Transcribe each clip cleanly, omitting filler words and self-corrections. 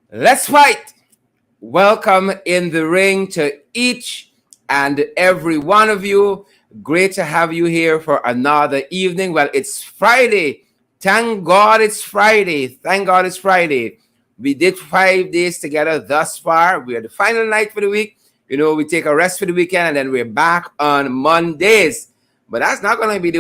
Let's fight. Welcome in the ring to each and every one of you. Great to have you here for another evening. Well, it's Friday. Thank God it's Friday. Thank God it's Friday. We did 5 days together thus far. We are the final night for the week. We take a rest for the weekend and then we're back on Mondays. But that's not going to be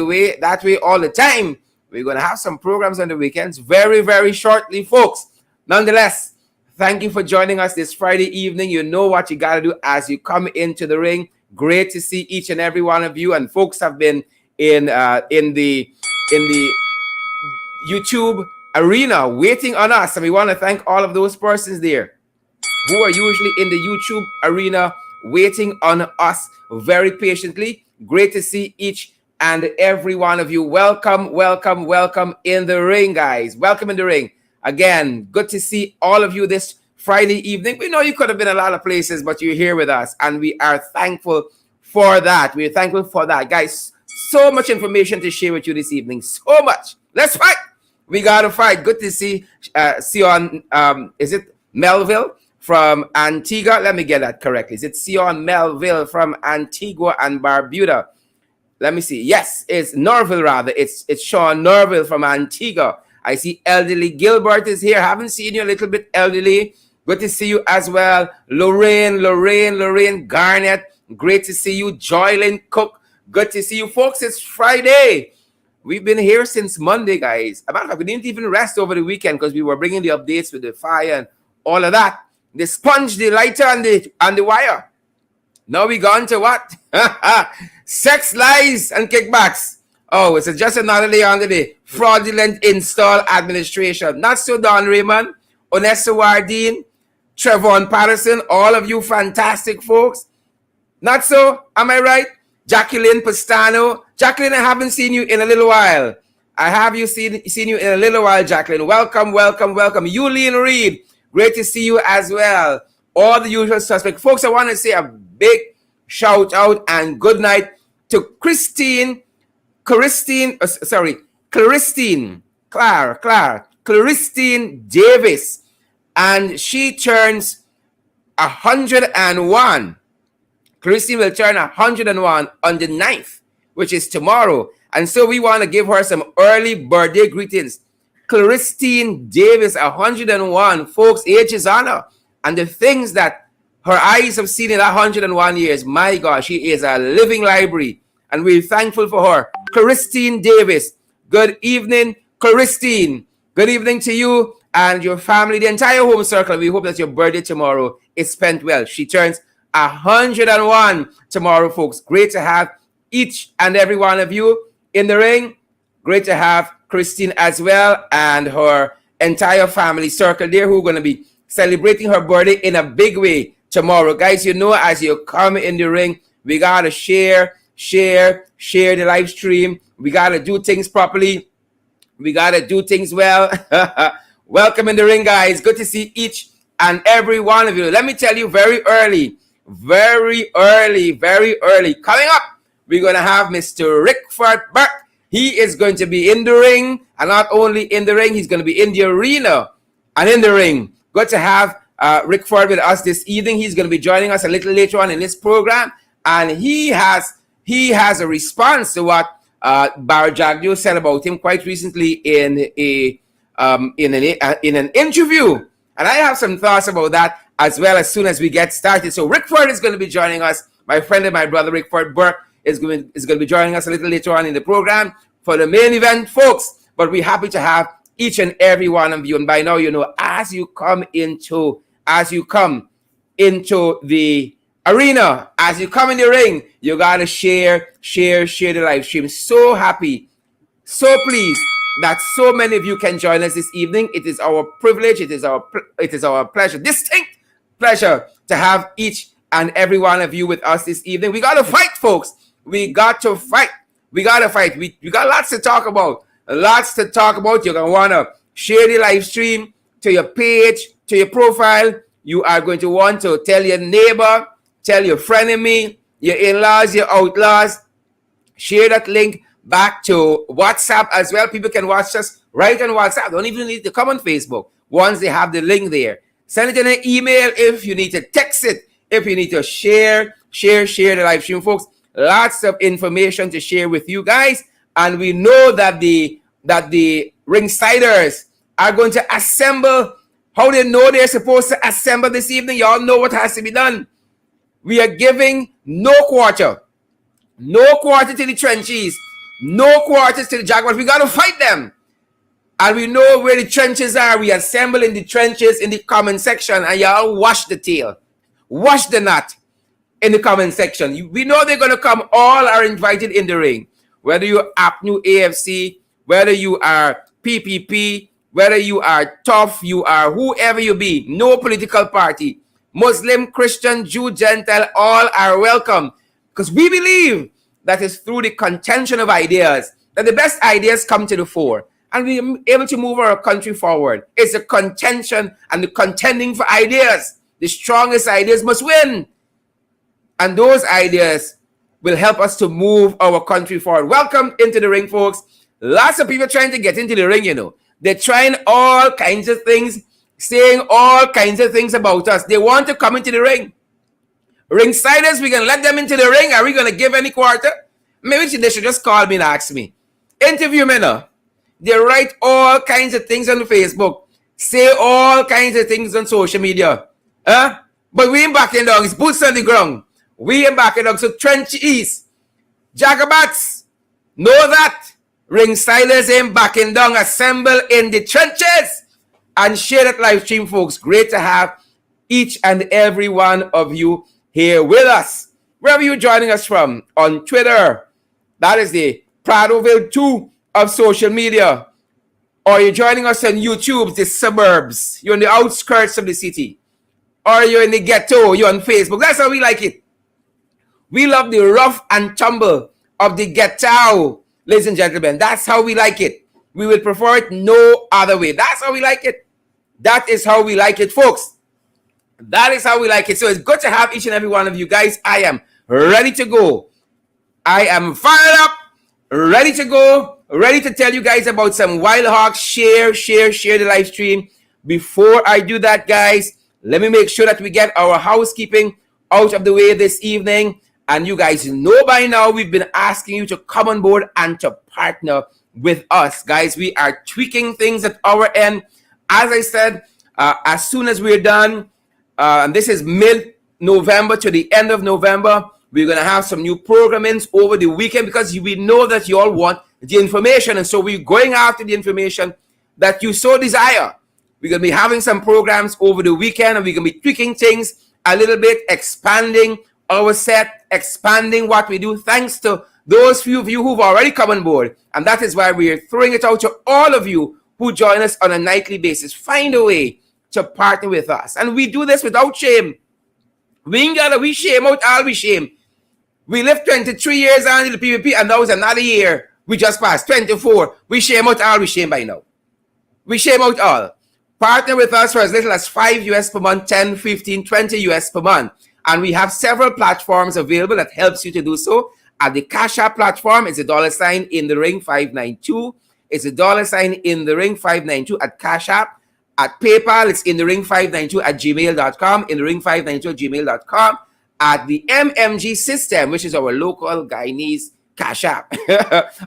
that way all the time. We're going to have some programs on the weekends very, very shortly, folks. Nonetheless, thank you for joining us this Friday evening. You know what you got to do as you come into the ring. Great to see each and every one of you. And folks have been in the YouTube arena waiting on us. And we want to thank all of those persons there who are usually in the YouTube arena waiting on us very patiently. Great to see each and every one of you. Welcome, welcome, welcome in the ring, guys. Welcome in the ring. Again, good to see all of you this Friday evening. We know you could have been a lot of places, but you're here with us, and we are thankful for that. We're thankful for that. Guys, so much information to share with you this evening. So much. Let's fight. We got to fight. Good to see Sion, is it Melville from Antigua? Let me get that correctly. Is it Sion Melville from Antigua and Barbuda? Let me see. Yes, it's Norville rather. It's Sean Norville from Antigua. I see Elderly Gilbert is here. Haven't seen you a little bit, Elderly. Good to see you as well. Lorraine Garnett. Great to see you. Joylyn Cook. Good to see you, folks. It's Friday. We've been here since Monday, guys. As a matter of fact, we didn't even rest over the weekend because we were bringing the updates with the fire and all of that. The sponge, the lighter, and the wire. Now we gone to what? Sex, lies, and kickbacks. Oh, it's just another day on the day. Fraudulent install administration. Not so, Don Raymond, Onessa Wardine, Trevon Patterson, all of you fantastic folks. Not so, am I right? Jacqueline Pastano. Jacqueline, I haven't seen you in a little while. I have seen you in a little while, Jacqueline. Welcome, welcome, welcome. Yulene Reed, great to see you as well. All the usual suspects. Folks, I want to say a big shout out and good night to Claristine Davis. And she turns 101. Christine will turn 101 on the 9th, which is tomorrow. And so we want to give her some early birthday greetings. Christine Davis, 101. Folks, age is honor. And the things that her eyes have seen in 101 years, my God, she is a living library. And we're thankful for her. Christine Davis, good evening, Christine. Good evening to you and your family, the entire home circle. We hope that your birthday tomorrow is spent well. She turns 101 tomorrow, folks. Great to have each and every one of you in the ring. Great to have Christine as well and her entire family circle there who are going to be celebrating her birthday in a big way tomorrow. Guys, you know, as you come in the ring, we got to share the live stream. We got to do things properly. We got to do things well. Welcome in the ring, guys. Good to see each and every one of you. Let me tell you very early. Coming up, we're going to have Mr. Rickford Burke. He is going to be in the ring, and not only in the ring, he's going to be in the arena and in the ring. Good to have Rickford with us this evening. He's going to be joining us a little later on in this program, and he has a response to what Barjagdio said about him quite recently in an interview, and I have some thoughts about that as well as soon as we get started. So Rickford is going to be joining us. My friend and my brother Rickford Burke is going to be joining us a little later on in the program for the main event, folks. But we're happy to have each and every one of you. And by now, you know, as you come into the arena, as you come in the ring, you gotta share the live stream. So happy, so pleased that so many of you can join us this evening. It is our privilege. It is our pleasure, distinct pleasure, to have each and every one of you with us this evening. We gotta fight, folks. We got to fight. We got lots to talk about. You're gonna wanna share the live stream to your page, to your profile. You are going to want to tell your neighbor, tell your frenemy, your in-laws, your outlaws. Share that link back to WhatsApp as well. People can watch us right on WhatsApp. Don't even need to come on Facebook once they have the link there. Send it in an email if you need to text it. If you need to share the live stream, folks. Lots of information to share with you guys. And we know that the ringsiders are going to assemble. How they know they're supposed to assemble this evening? Y'all know what has to be done. We are giving no quarter. No quarter to the trenches. No quarters to the Jaguars. We got to fight them. And we know where the trenches are. We assemble in the trenches in the comment section. And y'all wash the tail. Wash the knot in the comment section. We know they're going to come. All are invited in the ring. Whether you're APNU AFC, whether you are PPP, whether you are tough, you are whoever you be. No political party. Muslim, Christian, Jew, Gentile, all are welcome. Because we believe that it's through the contention of ideas that the best ideas come to the fore. And we're able to move our country forward. It's a contention and the contending for ideas. The strongest ideas must win. And those ideas will help us to move our country forward. Welcome into the ring, folks. Lots of people trying to get into the ring, you know. They're trying all kinds of things, saying all kinds of things about us. They want to come into the ring. Ringsiders, we can let them into the ring. Are we going to give any quarter? Maybe they should just call me and ask me. Interview me now. They write all kinds of things on Facebook. Say all kinds of things on social media. But we ain't backing down. It's boots on the ground. We ain't backing down. So Trench East, Jagabats, know that. Ringsiders ain't backing down. Assemble in the trenches and share that live stream, folks. Great to have each and every one of you here with us. Wherever you're joining us from, on Twitter, that is the Pradoville 2 of social media, or you're joining us on YouTube, the suburbs, you're in the outskirts of the city, or you're in the ghetto, you're on Facebook. That's how we like it. We love the rough and tumble of the ghetto, ladies and gentlemen. That's how we like it. We will prefer it no other way. That's how we like it. That is how we like it, folks. That is how we like it. So it's good to have each and every one of you guys. I am ready to go. I am fired up, ready to go, ready to tell you guys about some Wild Hawks. Share the live stream. Before I do that, guys, let me make sure that we get our housekeeping out of the way this evening. And you guys know by now, we've been asking you to come on board and to partner with us. Guys, we are tweaking things at our end. As I said, as soon as we're done, and this is mid-November to the end of November, we're going to have some new programmings over the weekend because we know that you all want the information. And so we're going after the information that you so desire. We're going to be having some programs over the weekend, and we're going to be tweaking things a little bit, expanding our set, expanding what we do, thanks to those few of you who've already come on board. And that is why we're throwing it out to all of you who join us on a nightly basis. Find a way to partner with us. And we do this without shame. We shame out all we shame. We lived 23 years on the PPP, and now it's another year. We just passed 24. We shame out all we shame by now. We shame out all. Partner with us for as little as $5 US per month, 10, 15, 20 US per month. And we have several platforms available that helps you to do so. At the Cash App platform, it's $, in the ring 592. It's $, in the ring 592 at Cash App. At PayPal, it's in the ring 592 at gmail.com. In the ring 592 at gmail.com. At the MMG system, which is our local Guyanese Cash App.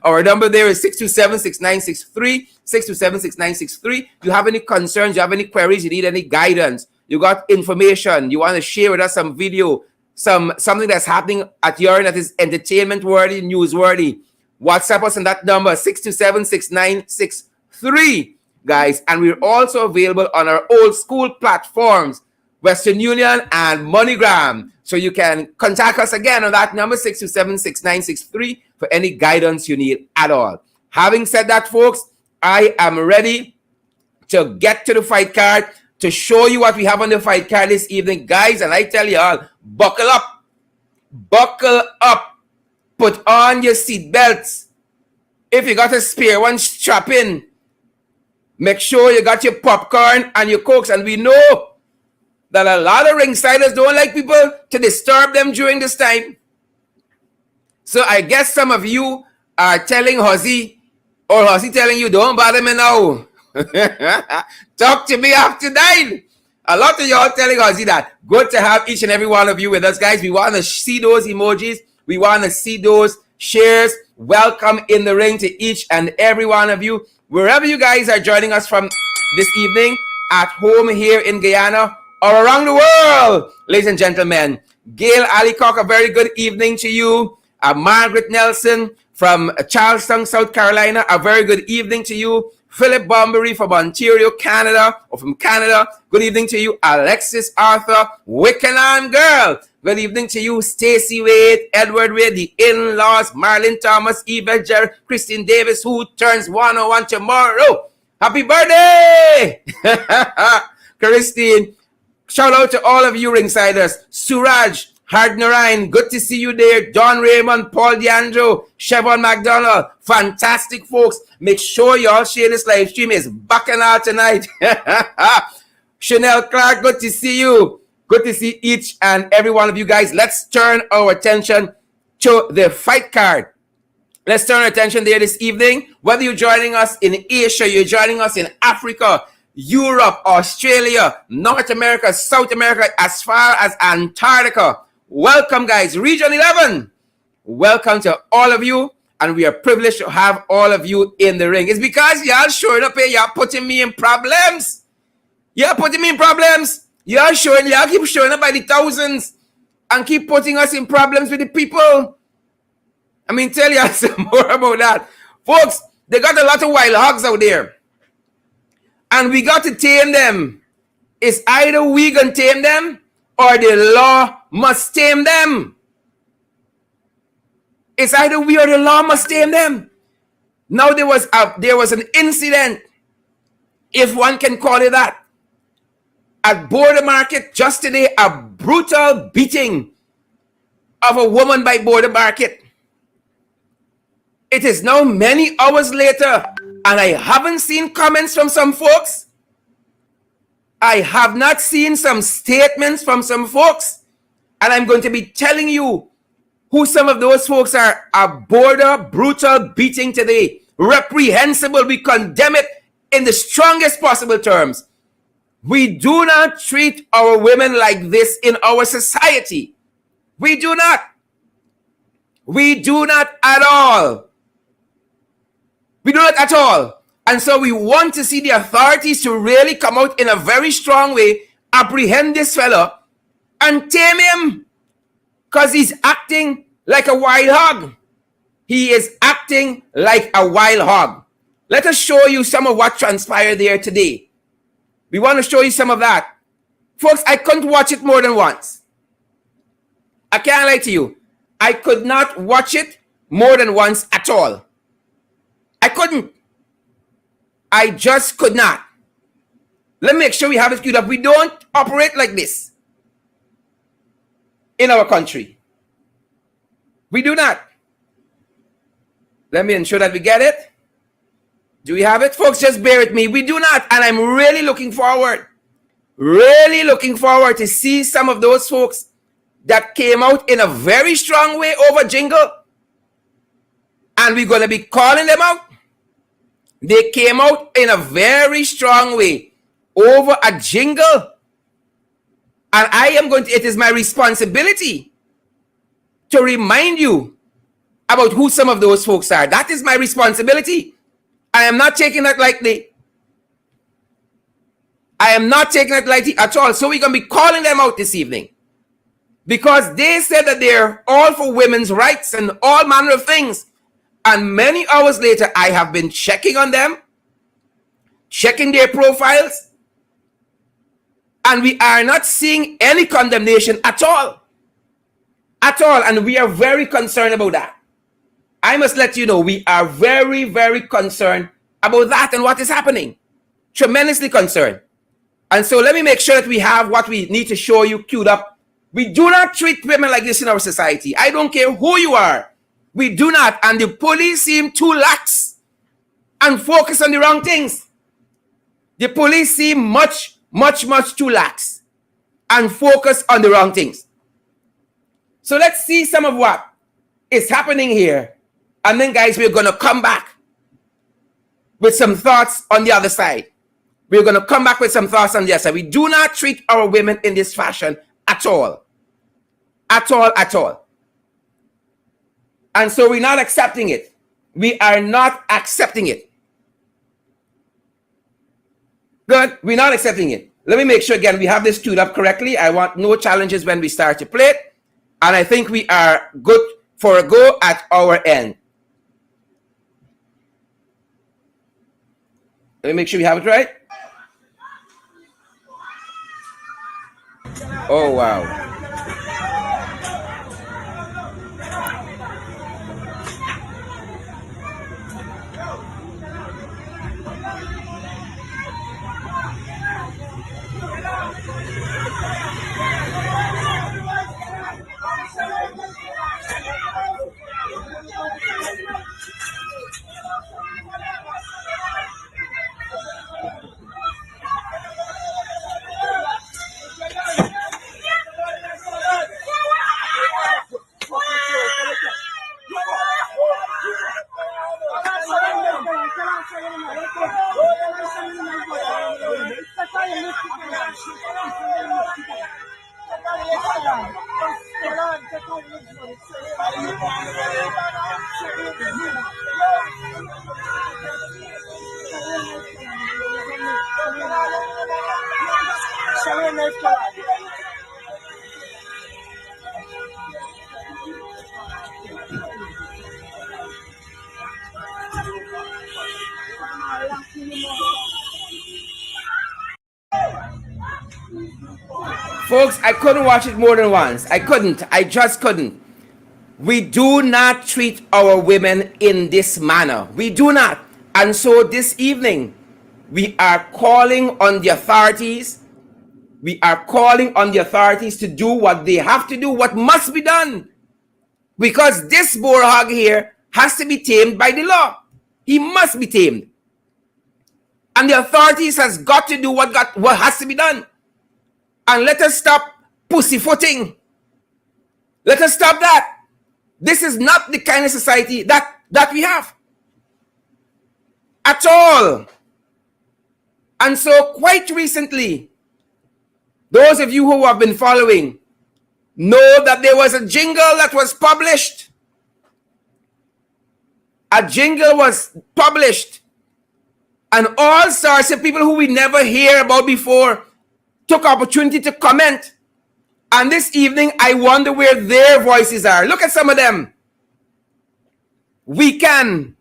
Our number there is 627-6963. 627-6963. You have any concerns, you have any queries, you need any guidance, you got information, you want to share with us some video, something that's happening at your end that is entertainment worthy, newsworthy, WhatsApp us on that number, 627-6963, guys. And we're also available on our old school platforms, Western Union and MoneyGram. So you can contact us again on that number, 627-6963, for any guidance you need at all. Having said that, folks, I am ready to get to the fight card, to show you what we have on the fight card this evening, guys. And I tell you all, buckle up, put on your seat belts. If you got a spare one, strap in. Make sure you got your popcorn and your cokes. And we know that a lot of ringsiders don't like people to disturb them during this time. So I guess some of you are telling Hossie, or Hossie telling you, don't bother me now. Talk to me after 9. A lot of y'all telling us that. Good to have each and every one of you with us, guys. We want to see those emojis. We want to see those shares. Welcome in the ring to each and every one of you. Wherever you guys are joining us from this evening, at home here in Guyana or around the world, ladies and gentlemen. Gail Alicock, a very good evening to you. Margaret Nelson from Charleston, South Carolina, a very good evening to you. Philip Bombery from Ontario, Canada, or from Canada, good evening to you. Alexis Arthur, Wickenham girl, good evening to you. Stacy Wade, Edward Wade, the in-laws, Marlene Thomas, Eva Jerry, Christine Davis, who turns 101 tomorrow. Happy birthday! Christine, shout out to all of you ringsiders. Suraj, Hardnarayan, good to see you there. Don Raymond, Paul DeAndro, Chevron McDonald, fantastic folks. Make sure y'all share this live stream. It's bacchanal tonight. Chanel Clark, good to see you. Good to see each and every one of you guys. Let's turn our attention to the fight card. Let's turn our attention there this evening. Whether you're joining us in Asia, you're joining us in Africa, Europe, Australia, North America, South America, as far as Antarctica. Welcome, guys. Region 11. Welcome to all of you. And we are privileged to have all of you in the ring. It's because y'all showing up here. Y'all putting me in problems. Y'all putting me in problems. Y'all keep showing up by the thousands and keep putting us in problems with the people. I mean, tell you some more about that. Folks, they got a lot of wild hogs out there. And we got to tame them. It's either we gonna tame them or the law must tame them. It's either we or the law must tame them. Now there was an incident, if one can call it that, at Border Market just today, a brutal beating of a woman by Border Market. It is now many hours later, and I haven't seen comments from some folks. I have not seen some statements from some folks. And I'm going to be telling you who some of those folks are. A border brutal beating today. Reprehensible. We condemn it in the strongest possible terms. We do not treat our women like this in our society. We do not. We do not at all. We do not at all. And so we want to see the authorities to really come out in a very strong way, apprehend this fella, and tame him. Because he's acting like a wild hog. He is acting like a wild hog. Let us show you some of what transpired there today. We want to show you some of that. Folks, I couldn't watch it more than once. I can't lie to you. I could not watch it more than once at all. I couldn't. I just could not. Let me make sure we have it queued up. We don't operate like this in our country. We do not. Let me ensure that we get it. Do we have it? Folks, just bear with me. We do not. And I'm really looking forward to see some of those folks that came out in a very strong way over Jingle. And we're going to be calling them out. They came out in a very strong way over a Jingle. And it is my responsibility to remind you about who some of those folks are. That is my responsibility. I am not taking that lightly. I am not taking it lightly at all. So we're going to be calling them out this evening. Because they said that they're all for women's rights and all manner of things. And many hours later, I have been checking on them, checking their profiles, and we are not seeing any condemnation at all. At all. And we are very concerned about that. I must let you know, we are very, very concerned about that and what is happening. Tremendously concerned. And so let me make sure that we have what we need to show you queued up. We do not treat women like this in our society. I don't care who you are. We do not. And the police seem too lax and focus on the wrong things. The police seem much too lax and focus on the wrong things. So let's see some of what is happening here. And then, guys, we're going to come back with some thoughts on the other side. We're going to come back with some thoughts on this. We do not treat our women in this fashion at all. At all, at all. And so we're not accepting it. We are not accepting it. Good. We're not accepting it. Let me make sure again we have this queued up correctly. I want no challenges when we start to play it. And I think we are good for a go at our end. Let me make sure we have it right. Oh, wow. Folks, I couldn't watch it more than once. I couldn't. I just couldn't. We do not treat our women in this manner. We do not. And so this evening, we are calling on the authorities. We are calling on the authorities to do what they have to do, what must be done. Because this boar hog here has to be tamed by the law. He must be tamed. And the authorities has got to do what has to be done. And let us stop pussyfooting. Let us stop that. This is not the kind of society that we have. At all. And so quite recently, those of you who have been following know that there was a jingle that was published. A jingle was published. And all sorts of people who we never hear about before took opportunity to comment. And this evening, I wonder where their voices are. Look at some of them. We can.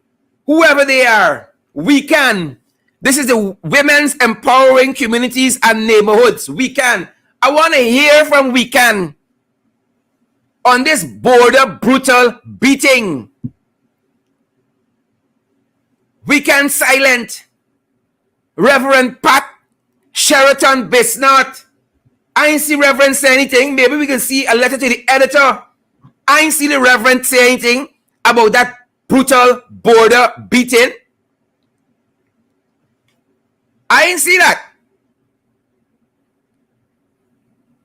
Whoever they are, we can. This is the Women's Empowering Communities and Neighborhoods. We can. I want to hear from We Can on this border brutal beating. We Can silent Reverend Pat Sheraton Bisnot. I ain't see Reverend say anything. Maybe we can see a letter to the editor. I ain't see the Reverend say anything about that brutal border beating. I ain't see that.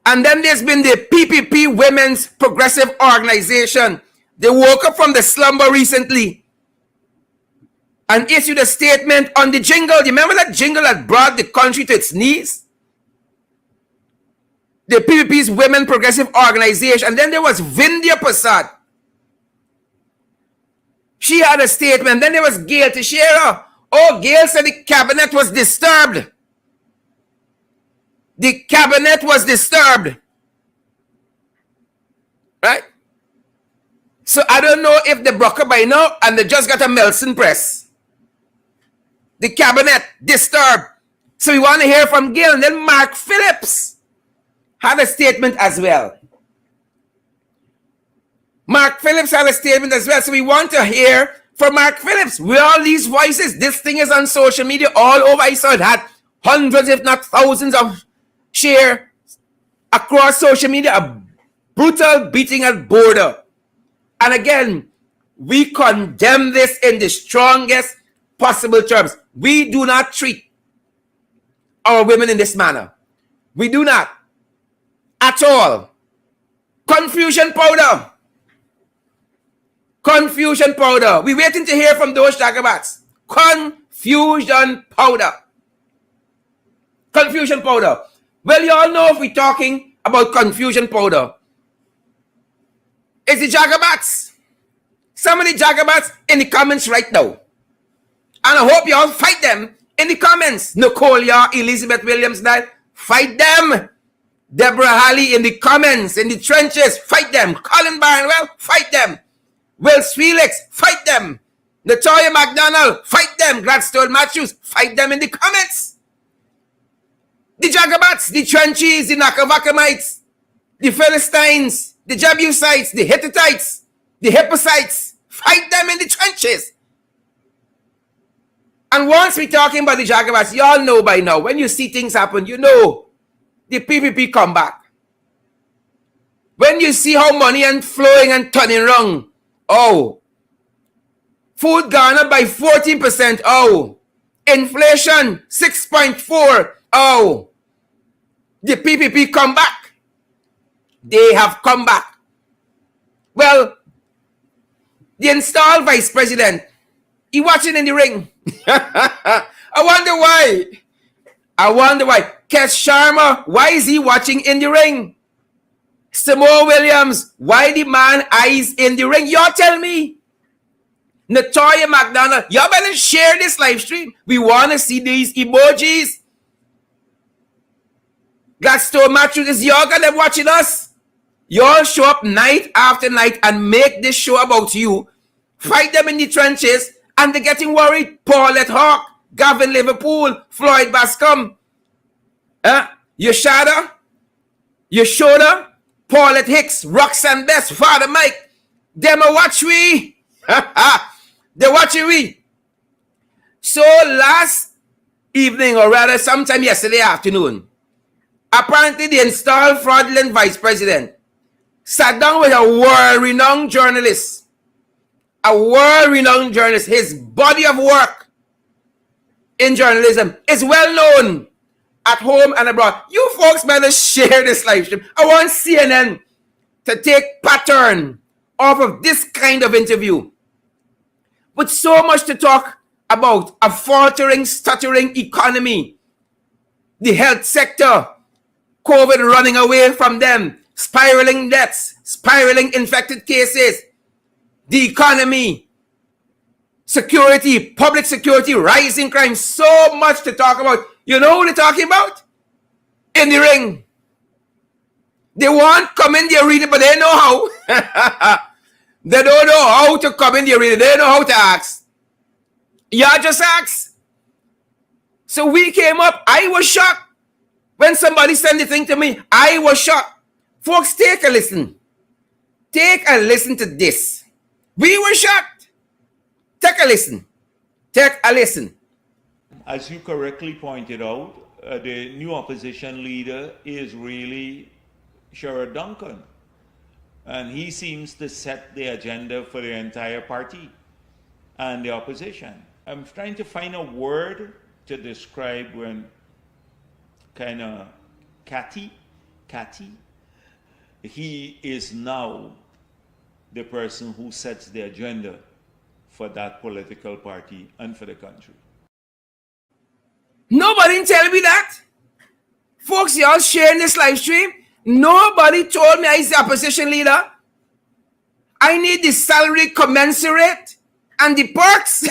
And then there's been the PPP Women's Progressive Organization. They woke up from the slumber recently and issued a statement on the jingle. You remember that jingle that brought the country to its knees? The PPP's Women Progressive Organization. And then there was Vindhya Prasad. She had a statement. Then there was Gail Teixeira. Oh, Gail said the cabinet was disturbed. The cabinet was disturbed. Right? So I don't know if they broke up by now and they just got a Melson press. The cabinet disturbed. So we want to hear from Gail. And then Mark Phillips had a statement as well. Mark Phillips had a statement as well. So we want to hear from Mark Phillips. Where are all these voices? This thing is on social media all over. I saw it had hundreds, if not thousands of share across social media. A brutal beating at border. And again, we condemn this in the strongest possible terms. We do not treat our women in this manner. We do not. At all. Confusion powder. Confusion powder. We're waiting to hear from those jagabats. Confusion powder. Confusion powder. Well, you all know if we're talking about confusion powder, it's the Jagabats. Some of the Jagabats in the comments right now. And I hope you all fight them in the comments. Nicole Yaw, Elizabeth Williams, that fight them. Deborah Halley in the comments, in the trenches, fight them. Colin Barnwell, fight them. Wills Felix, fight them. Latoya McDonald, fight them. Gladstone Matthews, fight them in the comments. The Jagabats, the Trenches, the Nakavakamites, the Philistines, the Jebusites, the Hittites, the Hipposites, fight them in the trenches. And once we're talking about the Jagabats, you all know by now, when you see things happen, you know the PPP come back. When you see how money and flowing and turning around, oh, food gone up by 14%, oh, inflation 6.4%, oh, the PPP come back. They have come back. Well, the installed vice president, he watching in the ring. I wonder why. Kes Sharma, why is he watching in the ring? Samoa Williams, why the man eyes in the ring? Y'all tell me. Latoya McDonald, y'all better share this live stream. We want to see these emojis. Gladstone Matthews, is y'all gonna watching us? Y'all show up night after night and make this show about you. Fight them in the trenches and they're getting worried. Paulette Hawk, Gavin Liverpool, Floyd Bascom, Yashada, Paulette Hicks, Roxanne Best, Father Mike, them a watch we. They're watching we. So last evening, or rather sometime yesterday afternoon, apparently the installed fraudulent vice president sat down with a world-renowned journalist. His body of work in journalism is well known at home and abroad. You folks better share this live stream. I want CNN to take pattern off of this kind of interview. With so much to talk about, a faltering, stuttering economy, the health sector, COVID running away from them, spiraling deaths, spiraling infected cases, the economy, security, public security, rising crime, so much to talk about. You know who they're talking about? In the ring. They want to come in the arena, but they know how. They don't know how to come in the arena. They know how to ask. Y'all just ask. So we came up. I was shocked. When somebody sent the thing to me, I was shocked. Folks, take a listen. Take a listen to this. We were shocked. Take a listen. Take a listen. As you correctly pointed out, the new opposition leader is really Sherrod Duncan. And he seems to set the agenda for the entire party and the opposition. I'm trying to find a word to describe when kind of catty. He is now the person who sets the agenda for that political party and for the country. Nobody tell me that. Folks, y'all sharing this live stream. Nobody told me I was the opposition leader. I need the salary commensurate and the perks.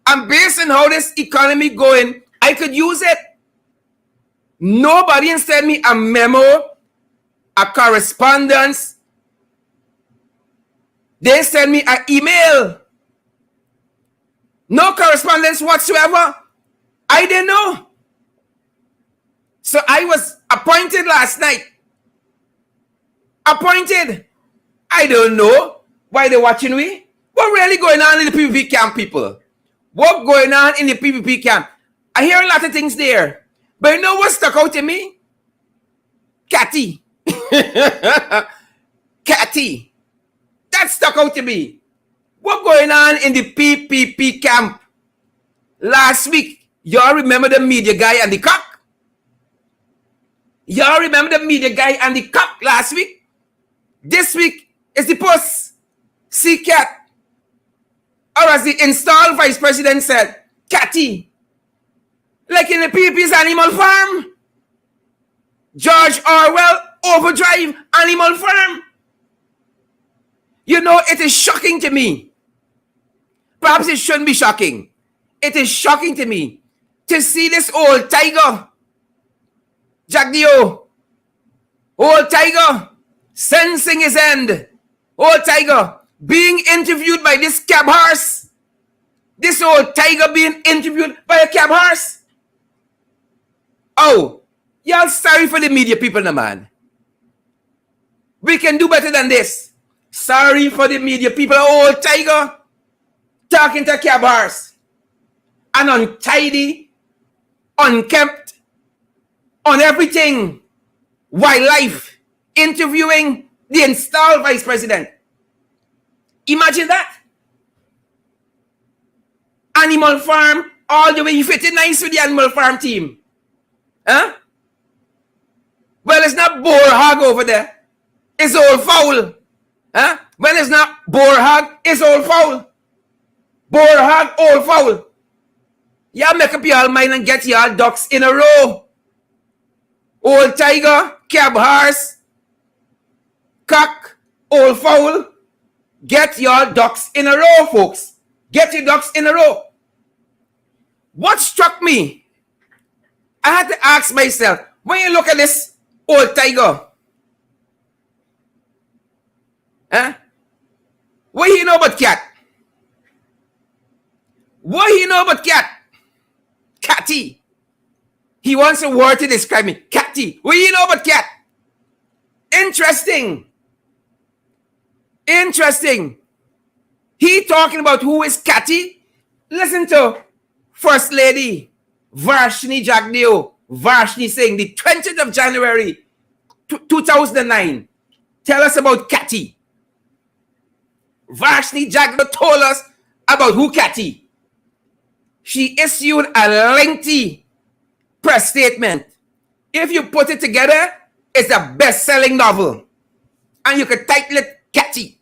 And based on how this economy going, I could use it. Nobody sent me a memo, a correspondence. They sent me an email. No correspondence whatsoever. I didn't know. So I was appointed last night. Appointed. I don't know why they're watching me. What really going on in the PPP camp, people? What going on in the PPP camp? I hear a lot of things there. But you know what stuck out to me? Catty. Catty. That stuck out to me. What going on in the PPP camp? Last week, y'all remember the media guy and the cock? Y'all remember the media guy and the cock last week? This week is the puss, sea cat. Or as the installed vice president said, catty. Like in the PPP's Animal Farm. George Orwell, Overdrive, Animal Farm. You know, it is shocking to me. Perhaps it shouldn't be shocking. It is shocking to me to see this old tiger, Jack Dio, old tiger, sensing his end, old tiger, being interviewed by this cab horse. This old tiger being interviewed by a cab horse. Oh, y'all sorry for the media people, no man. We can do better than this. Sorry for the media people, old tiger talking to a cab horse. An untidy, unkempt, on everything, wildlife, interviewing the installed vice president. Imagine that. Animal Farm, all the way, you fit in nice with the Animal Farm team. Huh? Well, it's not boar hog over there. It's old fowl. Huh? Well, it's not boar hog, it's old fowl. Boar hog, old fowl. Y'all make up your mind and get y'all ducks in a row. Old tiger, cab horse, cock, old fowl. Get your ducks in a row, folks. Get your ducks in a row. What struck me, I had to ask myself, when you look at this old tiger, what do you know about cat? What do you know about cat? Catty. He wants a word to describe me. Catty. What do you know about cat? Interesting. Interesting. He talking about who is Catty. Listen to First Lady Varshini Jagdeo. Varshini saying the 20th of January 2009. Tell us about Catty. Varshini Jagdeo told us about who Catty. She issued a lengthy press statement. If you put it together, it's a best-selling novel. And you could title it Catty.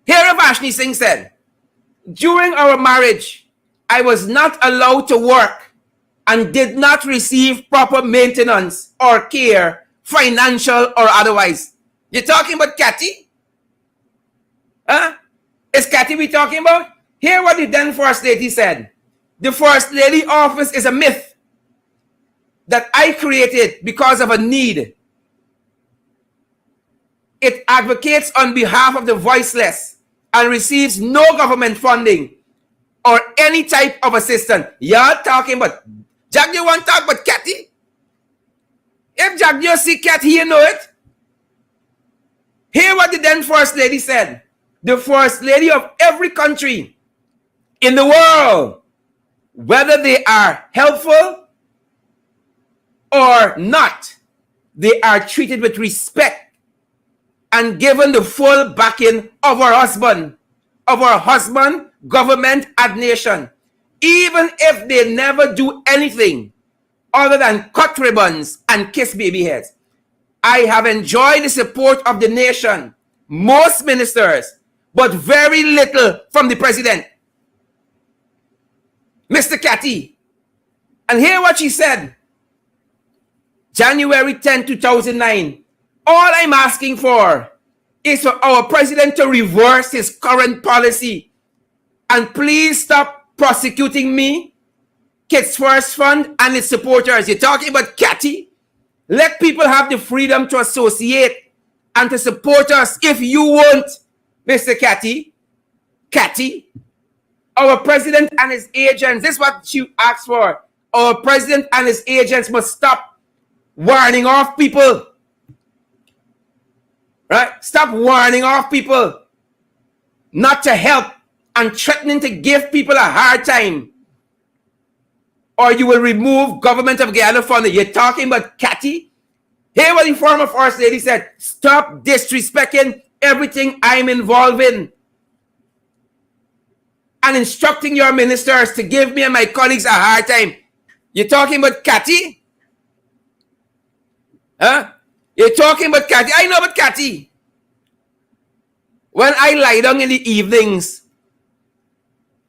Here Varshini Singh said, during our marriage, I was not allowed to work and did not receive proper maintenance or care, financial or otherwise. You're talking about Catty? Huh? Is Catty we talking about? Hear what the then First Lady said. The First Lady office is a myth that I created because of a need. It advocates on behalf of the voiceless and receives no government funding or any type of assistance. Y'all talking about Jack, you want to talk about Catty? If Jack, you see Cat, he know it. Hear what the then First Lady said. The First Lady of every country in the world, whether they are helpful or not, they are treated with respect and given the full backing of our husband, government, and nation, even if they never do anything other than cut ribbons and kiss baby heads. I have enjoyed the support of the nation, most ministers, but very little from the president, Mr. Catty. And hear what she said. January 10, 2009. All I'm asking for is for our president to reverse his current policy and please stop prosecuting me, Kids First Fund, and its supporters. You're talking about Catty? Let people have the freedom to associate and to support us if you want, Mr. Catty. Catty. Our president and his agents, this is what she asked for. Our president and his agents must stop warning off people. Right? Stop warning off people not to help and threatening to give people a hard time. Or you will remove government of Guyana funding. You're talking about Catty? Hear what the former First Lady said. Stop disrespecting everything I'm involved in and instructing your ministers to give me and my colleagues a hard time. You're talking about Catty? Huh? You're talking about Catty? I know about Catty. When I lie down in the evenings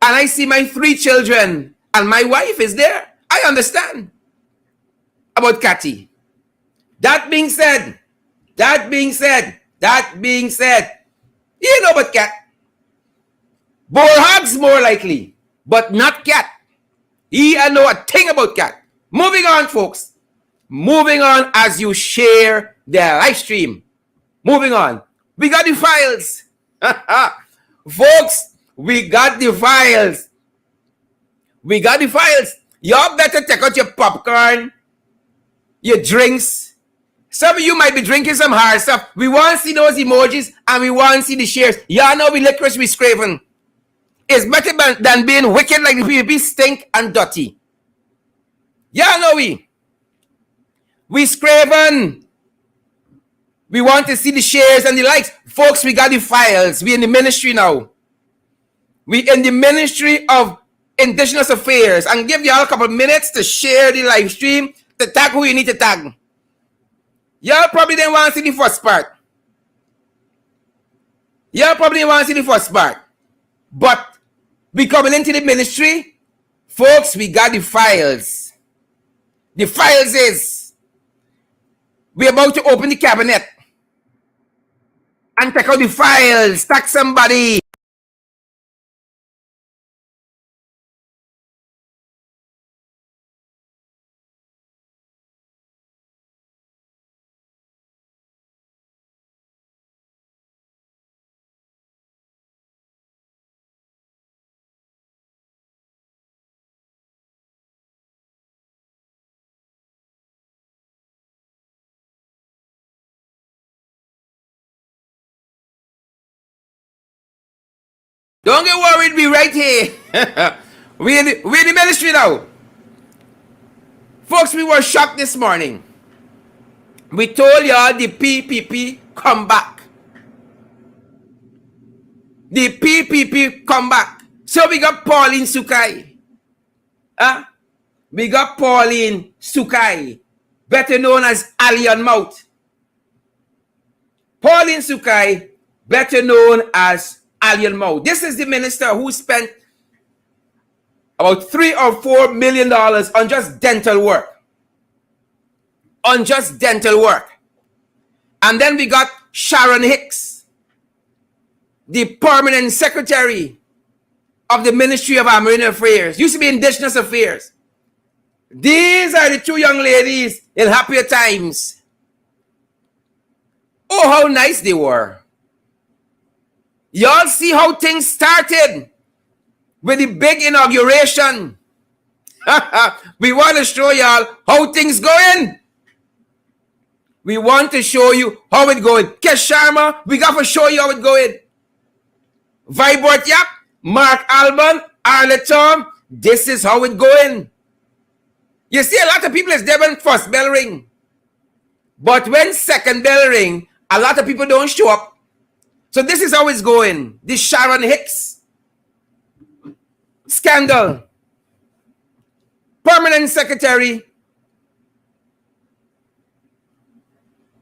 and I see my 3 children And my wife is there. I understand about Cathy. That being said, you know about Cat. Borhag's more likely, but not Cat. I know a thing about Cat. Moving on, folks. Moving on as you share the live stream. Moving on. We got the files. Folks, we got the files. We got the files. Y'all better take out your popcorn, your drinks. Some of you might be drinking some hard stuff. We want to see those emojis and we want to see the shares. Y'all know we licorice, we scraping. It's better than being wicked like the PPP stink and dirty. Y'all know we scraping. We want to see the shares and the likes. Folks, we got the files. We in the ministry now. We in the Ministry of Indigenous Affairs. And give y'all a couple of minutes to share the live stream, to tag who you need to tag. Y'all probably didn't want to see the first part. But we coming into the ministry, folks, we got the files. The files is, we're about to open the cabinet and take out the files, tag somebody. Don't get worried, we right here. we in the ministry now. Folks, we were shocked this morning. We told y'all the PPP come back. The PPP come back. So we got Pauline Sukai. We got Pauline Sukai, better known as Alien Mouth. Pauline Sukai, better known as Alien Mouth. This is the minister who spent about $3 or $4 million on just dental work. And then we got Sharon Hicks, the permanent secretary of the Ministry of American Affairs. Used to be Indigenous Affairs. These are the two young ladies in happier times. Oh, how nice they were. Y'all see how things started with the big inauguration. We want to show y'all how things going. We want to show you how it going. Kesh Sharma, we got to show you how it going. Vibert Yap, Mark Alban, Arlette Tom, this is how it going. You see, a lot of people is there when first bell ring. But when second bell ring, a lot of people don't show up. So this is how it's going. This Sharon Hicks scandal. Permanent secretary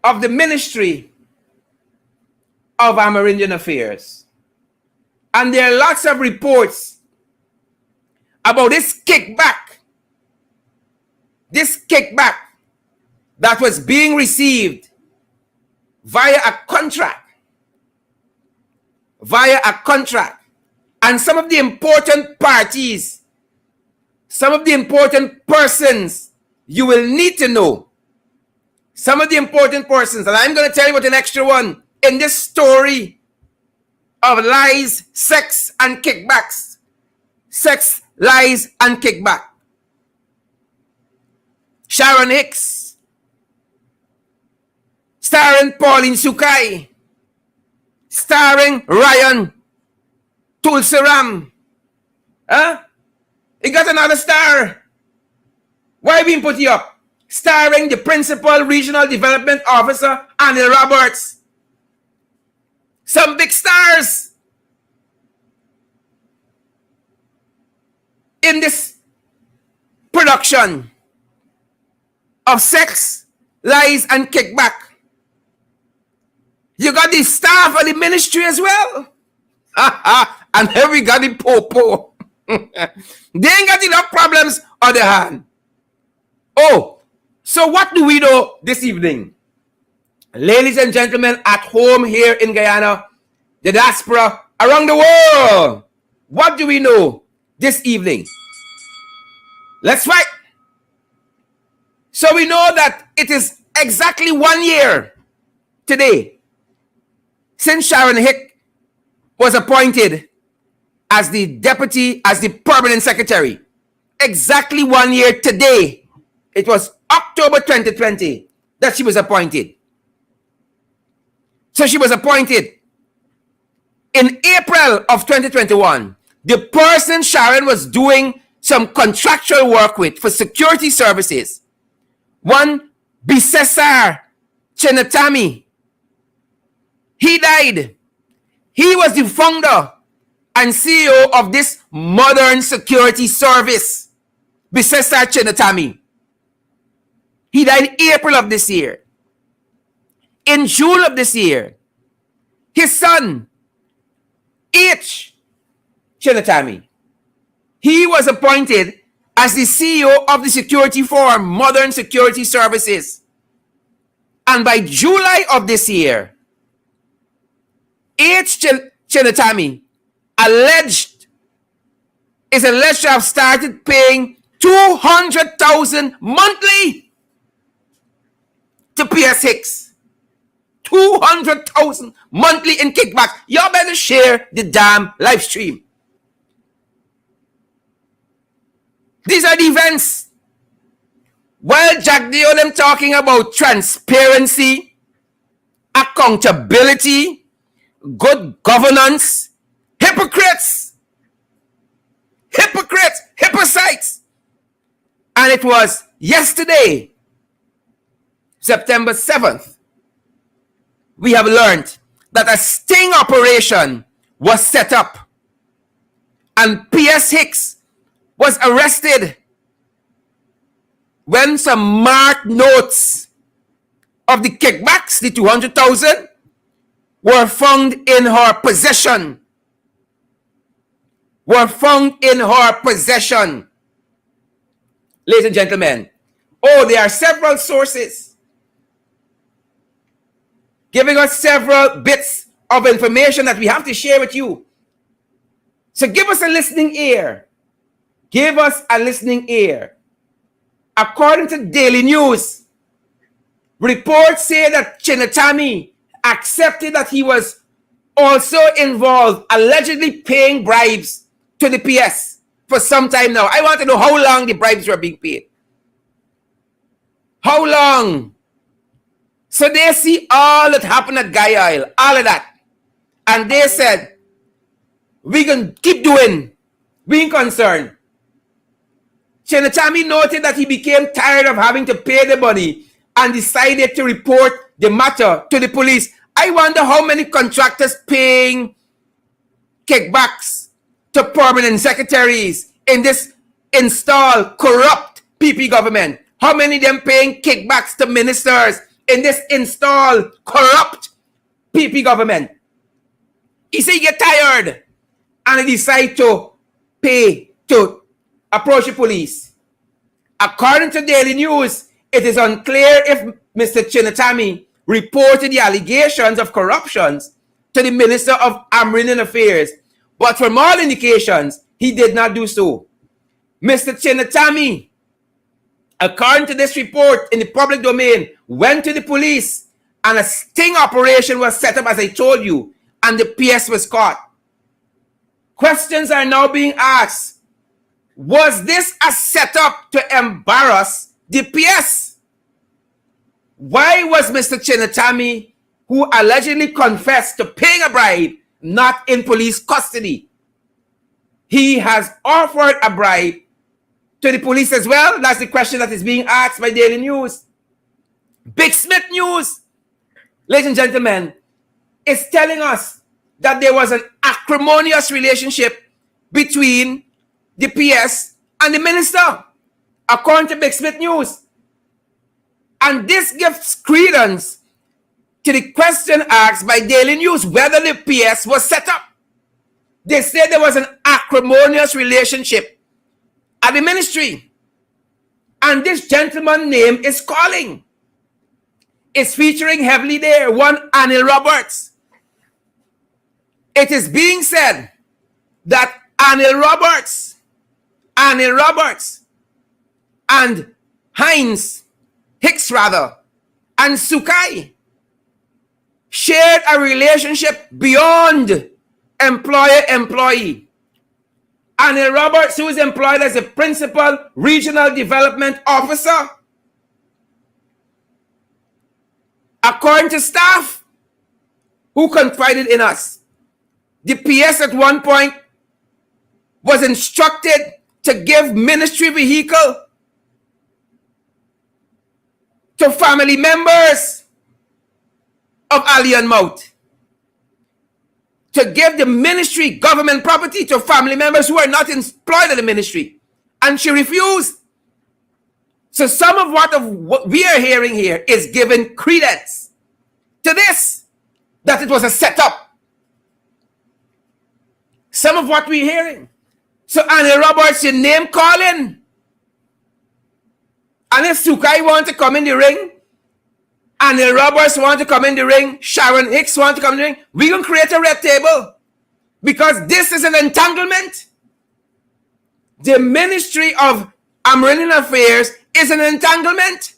of the Ministry of Amerindian Affairs. And there are lots of reports about this kickback that was being received via a contract. And some of the important parties, some of the important persons you will need to know. Some of the important persons, and I'm going to tell you about an extra one in this story of lies, sex, and kickbacks. Sex, lies, and kickback. Sharon Hicks, starring Pauline Sukai, starring Ryan Tulsiram. He got another star. Why being put you up? Starring the Principal Regional Development Officer, Anil Roberts. Some big stars in this production of Sex, Lies, and Kickback. You got the staff of the ministry as well. And here we got the popo. They ain't got enough problems on their hand. Oh, so what do we know this evening? Ladies and gentlemen, at home here in Guyana, the diaspora around the world, what do we know this evening? Let's fight. So we know that it is exactly 1 year today since Sharon Hick was appointed as the permanent secretary. Exactly 1 year today. It was October 2020 that she was appointed. So she was appointed in April of 2021. The person Sharon was doing some contractual work with for security services, one Bisesar Chenatami, he died. He was the founder and CEO of this modern security service, Bisesar Chenatami. He died April of this year. In June of this year, his son, H. Chenatami, he was appointed as the CEO of the security firm, Modern Security Services. And by July of this year, H. Chenatami is alleged to have started paying $200,000 monthly to PS Hicks. $200,000 monthly in kickbacks. Y'all better share the damn live stream. These are the events. While Jack Dio them talking about transparency, accountability, good governance, hypocrites, hypocrites. And it was yesterday, September 7th, we have learned that a sting operation was set up and PS Hicks was arrested when some marked notes of the kickbacks, the 200,000, were found in her possession. Ladies and gentlemen, there are several sources giving us several bits of information that we have to share with you. So give us a listening ear. According to Daily News, reports say that Chenatami accepted that he was also involved, allegedly paying bribes to the PS for some time now. I want to know how long the bribes were being paid. How long? So they see all that happened at Guy Isle, all of that. And they said, we can keep doing. We ain't concerned. Chenatami noted that he became tired of having to pay the money and decided to report the matter to the police. I wonder how many contractors paying kickbacks to permanent secretaries in this installed corrupt PP government. How many of them paying kickbacks to ministers in this installed corrupt PP government? He said he get tired and he decide to pay to approach the police. According to Daily News, it is unclear if Mr. Chenatami reported the allegations of corruptions to the Minister of Amrinian Affairs, but from all indications, he did not do so. Mr. Chenatami, according to this report in the public domain, went to the police and a sting operation was set up, as I told you, and the PS was caught. Questions are now being asked. Was this a setup to embarrass the PS? Why was Mr. Chenatami, who allegedly confessed to paying a bribe, not in police custody? He has offered a bribe to the police as well. That's the question that is being asked by Daily News. Big Smith News, ladies and gentlemen, is telling us that there was an acrimonious relationship between the PS and the minister, according to Big Smith News. And this gives credence to the question asked by Daily News whether the PS was set up. They said there was an acrimonious relationship at the ministry. And this gentleman's name is calling. It's featuring heavily there. One, Anil Roberts. It is being said that Anil Roberts, and Hicks rather, and Sukai shared a relationship beyond employer-employee. Anil Roberts, who is employed as a principal regional development officer, according to staff who confided in us, the PS at one point was instructed to give ministry vehicle to family members of Alien Mouth, to give the ministry government property to family members who are not employed in the ministry. And she refused. So some of what we are hearing here is giving credence to this, that it was a setup. Some of what we're hearing. So Annie Roberts, your name calling. And if Sukai want to come in the ring, Annie Roberts want to come in the ring, Sharon Hicks want to come in the ring, we're going to create a red table. Because this is an entanglement. The Ministry of Amerindian Affairs is an entanglement.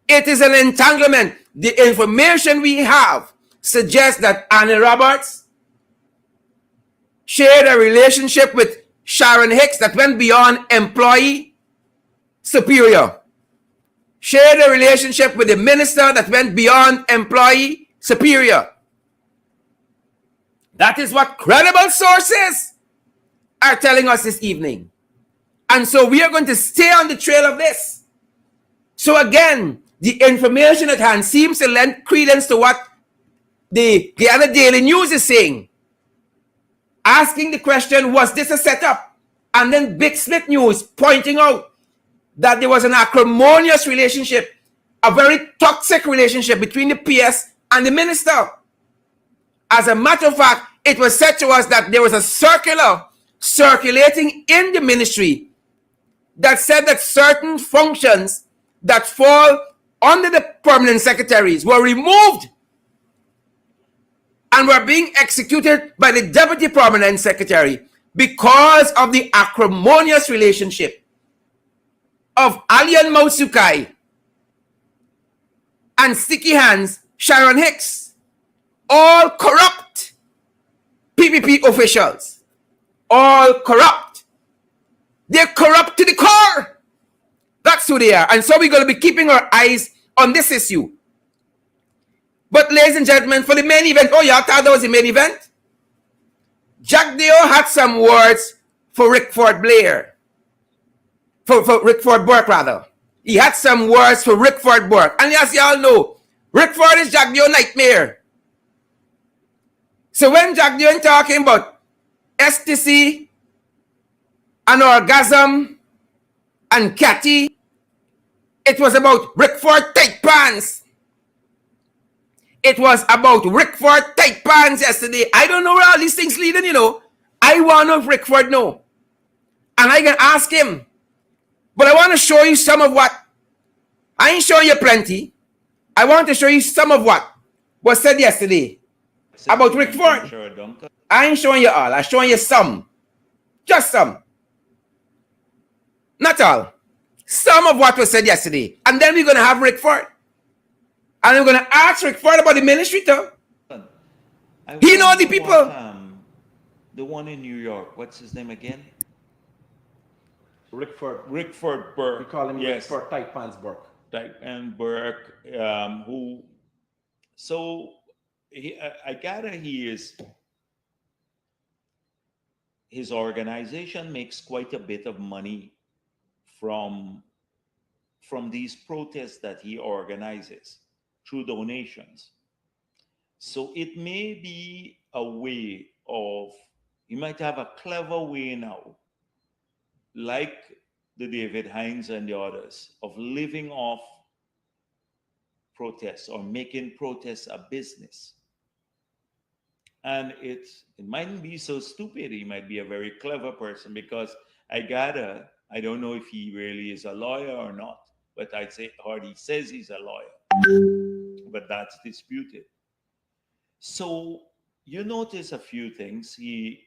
It is an entanglement. The information we have suggests that Annie Roberts shared a relationship with Sharon Hicks that went beyond employee superior. Shared a relationship with the minister that went beyond employee superior. That is what credible sources are telling us this evening. And so we are going to stay on the trail of this. So again, the information at hand seems to lend credence to what the other Daily News is saying. Asking the question, was this a setup? And then Big Smith News pointing out that there was an acrimonious relationship, a very toxic relationship between the PS and the minister. As a matter of fact, it was said to us that there was a circular circulating in the ministry that said that certain functions that fall under the permanent secretaries were removed and were being executed by the deputy permanent secretary because of the acrimonious relationship of Alien Mausukai and Sticky Hands Sharon Hicks, all corrupt PPP officials, all corrupt. They're corrupt to the core. That's who they are. And so we're going to be keeping our eyes on this issue. But ladies and gentlemen, for the main event, oh, y'all thought that was the main event? Jack Deo had some words for Rickford Blair. For Rickford Burke, rather. He had some words for Rickford Burke. And as y'all know, Rickford is Jack Deo's nightmare. So when Jack Deo is talking about STC and orgasm and catty, it was about Rickford tight pants. It was about Rickford tight pants yesterday. I don't know where all these things leading, you know. I want to know if Rickford know. And I can ask him. But I want to show you some of what. I ain't showing you plenty. I want to show you some of what was said yesterday about Rickford. I ain't showing you all. I'm showing you some. Just some. Not all. Some of what was said yesterday. And then we're going to have Rickford. And I'm going to ask Rickford about the ministry too. He know the people. The one in New York. What's his name again? Rickford Burke. We call him yes. Rickford Tight Pants Burke. Tight and Burke, who, so I gather his organization makes quite a bit of money from these protests that he organizes through donations. So it may be a way of, he might have a clever way now, like the David Hines and the others, of living off protests or making protests a business. And it mightn't be so stupid. He might be a very clever person, because I gather, I don't know if he really is a lawyer or not, but I'd say, or he says he's a lawyer, but that's disputed. So you notice a few things. He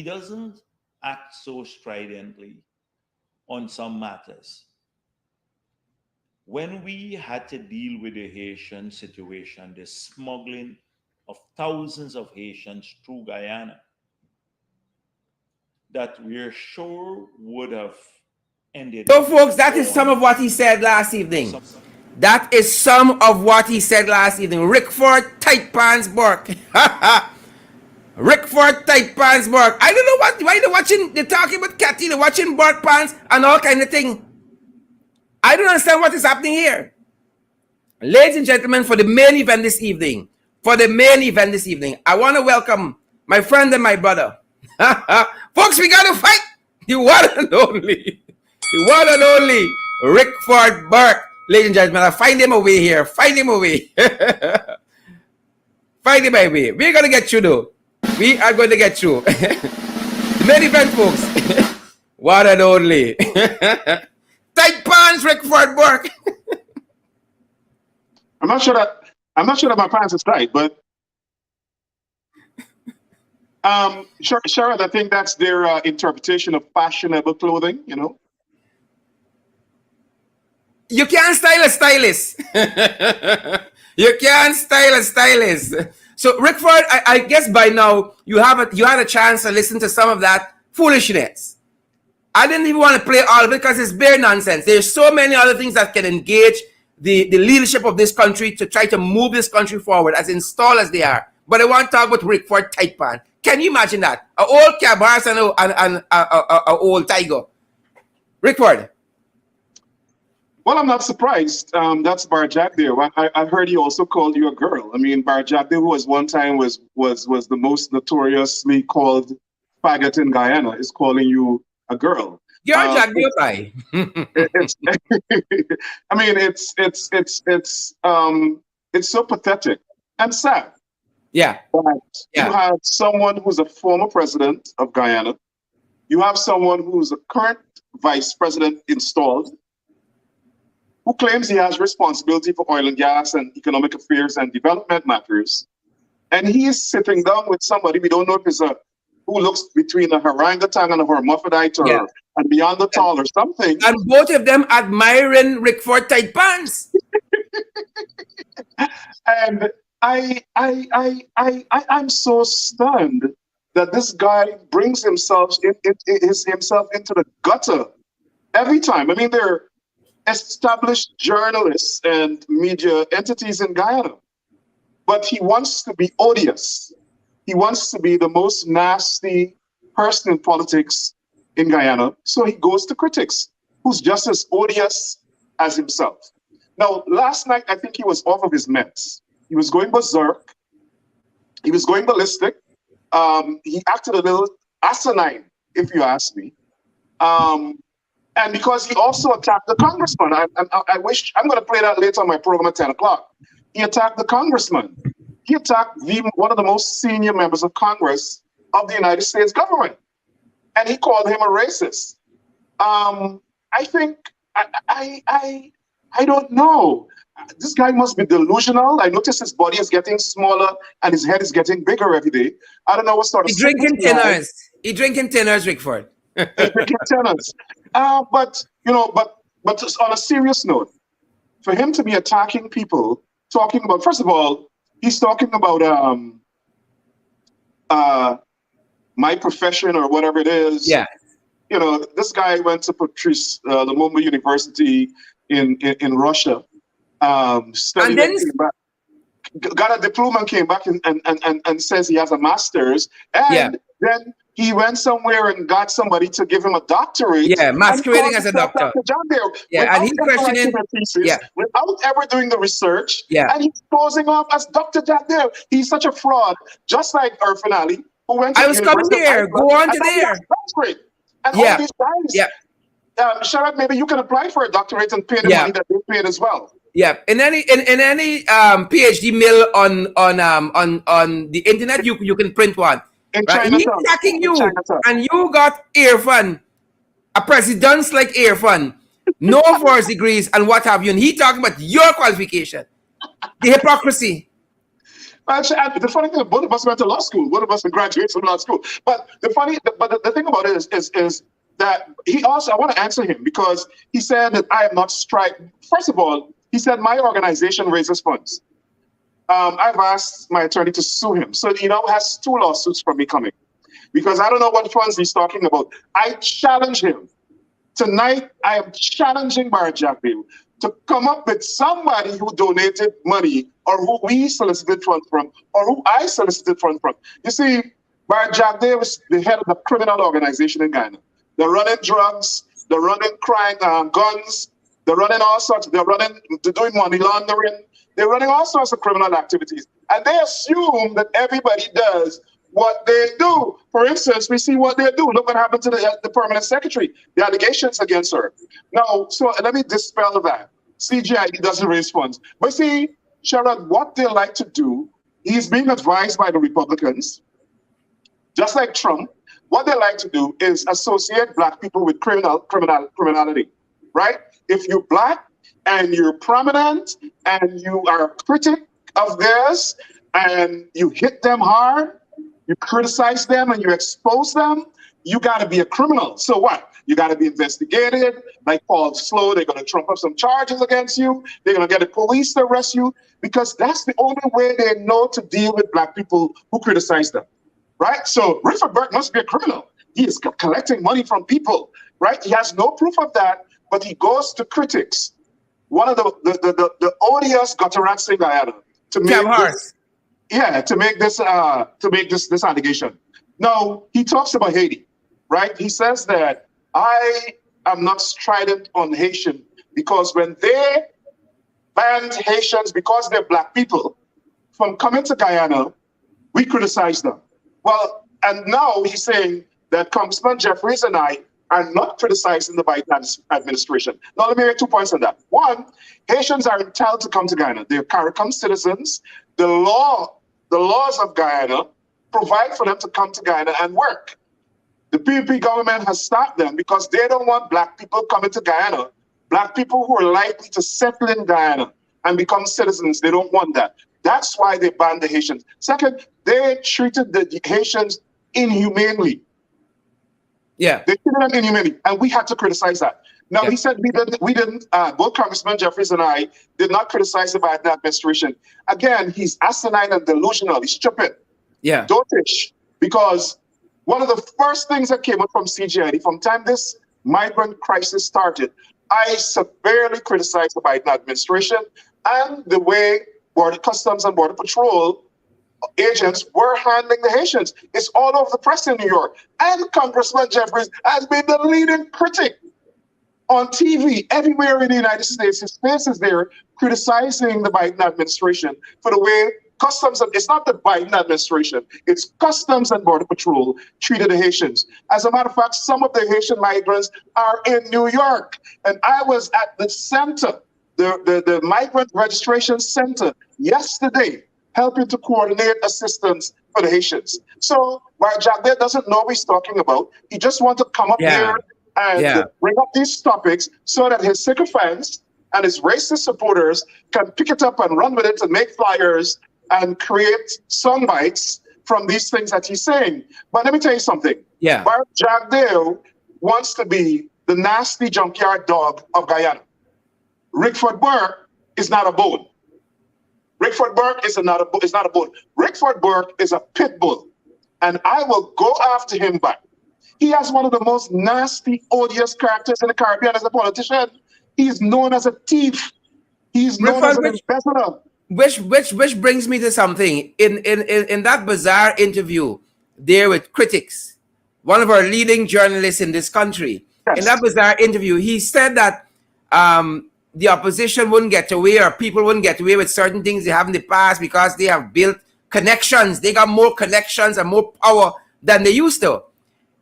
doesn't act so stridently on some matters. When we had to deal with the Haitian situation, the smuggling of thousands of Haitians through Guyana, that we're sure would have ended. So, folks, that is some of what he said last evening. That is some of what he said last evening. Rickford Tight Pants Burke. Rickford Tight Pants Burke. I don't know why they're watching, they're talking about Cathy, they're watching Burke pants and all kind of thing. I don't understand what is happening here. Ladies and gentlemen, for the main event this evening, I want to welcome my friend and my brother. Folks, we got to fight the one and only, Rickford Burke. Ladies and gentlemen, I find him away here. Find him away. Find him away. We're going to get you, though. We are going to get you. The main event, folks. One and only. Tight pants, Rickford Burke. I'm not sure that my pants is tight, but Sherrod, I think that's their interpretation of fashionable clothing. You know, you can't style a stylist. You can't style a stylist. So, Rickford, I guess by now you had a chance to listen to some of that foolishness. I didn't even want to play all of it because it's bare nonsense. There's so many other things that can engage the leadership of this country to try to move this country forward, as installed as they are. But I want to talk about Rickford Tight Pants. Can you imagine that? An old cab horse and an old tiger. Rickford. Well, I'm not surprised. That's Barjack there. I heard he also called you a girl. I mean, Barjack there, who was one time was the most notoriously called faggot in Guyana, is calling you a girl. You're Jack Nearby. It's I mean, it's so pathetic and sad. Yeah. That you have someone who's a former president of Guyana. You have someone who's a current vice president installed, who claims he has responsibility for oil and gas and economic affairs and development matters. And he is sitting down with somebody, we don't know if it's who looks between a orangutan and a hermaphrodite, or a Neanderthal or something. And both of them admiring Rickford Tight Pants. And I'm so stunned that this guy brings himself into the gutter every time. I mean, they're established journalists and media entities in Guyana, but he wants to be odious. He wants to be the most nasty person in politics in Guyana. So he goes to critics who's just as odious as himself. Now, last night, I think he was off of his meds. He was going berserk. He was going ballistic. He acted a little asinine, if you ask me. And because he also attacked the congressman. I wish, I'm going to play that later on my program at 10 o'clock. He attacked the congressman. He attacked one of the most senior members of Congress of the United States government. And he called him a racist. I think, I don't know. This guy must be delusional. I notice his body is getting smaller and his head is getting bigger every day. I don't know what sort of... He's drinking tinners. He's drinking tinners, Rickford. He's drinking tinners. But on a serious note, for him to be attacking people, talking about, first of all, he's talking about my profession or whatever it is. Yeah. You know, this guy went to Patrice Lumumba University in Russia. Studied and came back, got a diploma and came back and says he has a master's. And then he went somewhere and got somebody to give him a doctorate. Yeah, masquerading as a doctor. And he's questioning without ever doing the research. Yeah. And he's posing off as Dr. Jack Dale. He's such a fraud, just like Irfan Ali, who went to I was coming there. Go on to there. And all these guys. Sherrod, maybe you can apply for a doctorate and pay the money that they paid as well. Yeah, in any PhD mill on the internet, you can print one, In right? He's Chinatown. attacking In you, Chinatown. and you got earphone, a president's like earphone, no first degrees and what have you, and he talking about your qualification, the hypocrisy. Actually, the funny thing, both of us went to law school. Both of us graduates from law school. But the thing about it is that he also, I want to answer him because he said that I am not striking. First of all, he said my organization raises funds. I've asked my attorney to sue him. So he now has 2 lawsuits from me coming because I don't know what funds he's talking about. I challenge him. Tonight, I am challenging Bar Jackville to come up with somebody who donated money or who we solicited funds from or who I solicited funds from. You see, Bar Jackville was the head of the criminal organization in Ghana. They're running drugs, they're running crime, guns, they're running all sorts, they're doing money laundering, they're running all sorts of criminal activities. And they assume that everybody does what they do. For instance, we see what they do. Look what happened to the permanent secretary, the allegations against her. Now, so let me dispel that. CGID doesn't raise funds. But see, Sherrod, what they like to do, he's being advised by the Republicans, just like Trump. What they like to do is associate Black people with criminality, right? If you're Black and you're prominent and you are a critic of theirs and you hit them hard, you criticize them and you expose them, you got to be a criminal. So what? You got to be investigated. Like Paul Slow, they're going to trump up some charges against you. They're going to get the police to arrest you because that's the only way they know to deal with Black people who criticize them, right? So Rickford Burke must be a criminal. He is collecting money from people, right? He has no proof of that, but he goes to critics. One of the odious gutterats in Guyana to make this, to make this allegation. Now he talks about Haiti, right? He says that I am not strident on Haitian because when they banned Haitians because they're Black people from coming to Guyana, we criticize them. Well, and now he's saying that Congressman Jeffries and I are not criticizing the Biden administration. Now, let me make 2 points on that. One, Haitians are entitled to come to Guyana. They're CARICOM citizens. The laws of Guyana provide for them to come to Guyana and work. The PPP government has stopped them because they don't want Black people coming to Guyana. Black people who are likely to settle in Guyana and become citizens, they don't want that. That's why they banned the Haitians. Second, they treated the Haitians inhumanely. Yeah. They treated them inhumanely, and we had to criticize that. Now, he said we didn't, both Congressman Jeffries and I did not criticize the Biden administration. Again, he's asinine and delusional. He's stupid. Yeah. Dotish. Because one of the first things that came up from CGID, from time this migrant crisis started, I severely criticized the Biden administration and the way Border Customs and Border Patrol agents were handling the Haitians. It's all over the press in New York. And Congressman Jeffries has been the leading critic on TV everywhere in the United States. His face is there criticizing the Biden administration for the way Customs, and it's not the Biden administration, it's Customs and Border Patrol treated the Haitians. As a matter of fact, some of the Haitian migrants are in New York. And I was at the center, the Migrant Registration Center yesterday, helping to coordinate assistance for the Haitians. So Barjack doesn't know what he's talking about. He just wants to come up here and bring up these topics so that his sycophants and his racist supporters can pick it up and run with it and make flyers and create song bites from these things that he's saying. But let me tell you something. Yeah. Barjack wants to be the nasty junkyard dog of Guyana. Rickford Burke is not a bone. Rickford Burke is not a bone. Rickford Burke is a pit bull, and I will go after him back. He has one of the most nasty, odious characters in the Caribbean as a politician. He's known as a thief. He's known as an embezzler. Which brings me to something. In that bizarre interview there with critics, one of our leading journalists in this country, in that bizarre interview, he said that the opposition wouldn't get away, or people wouldn't get away with certain things they have in the past because they have built connections. They got more connections and more power than they used to.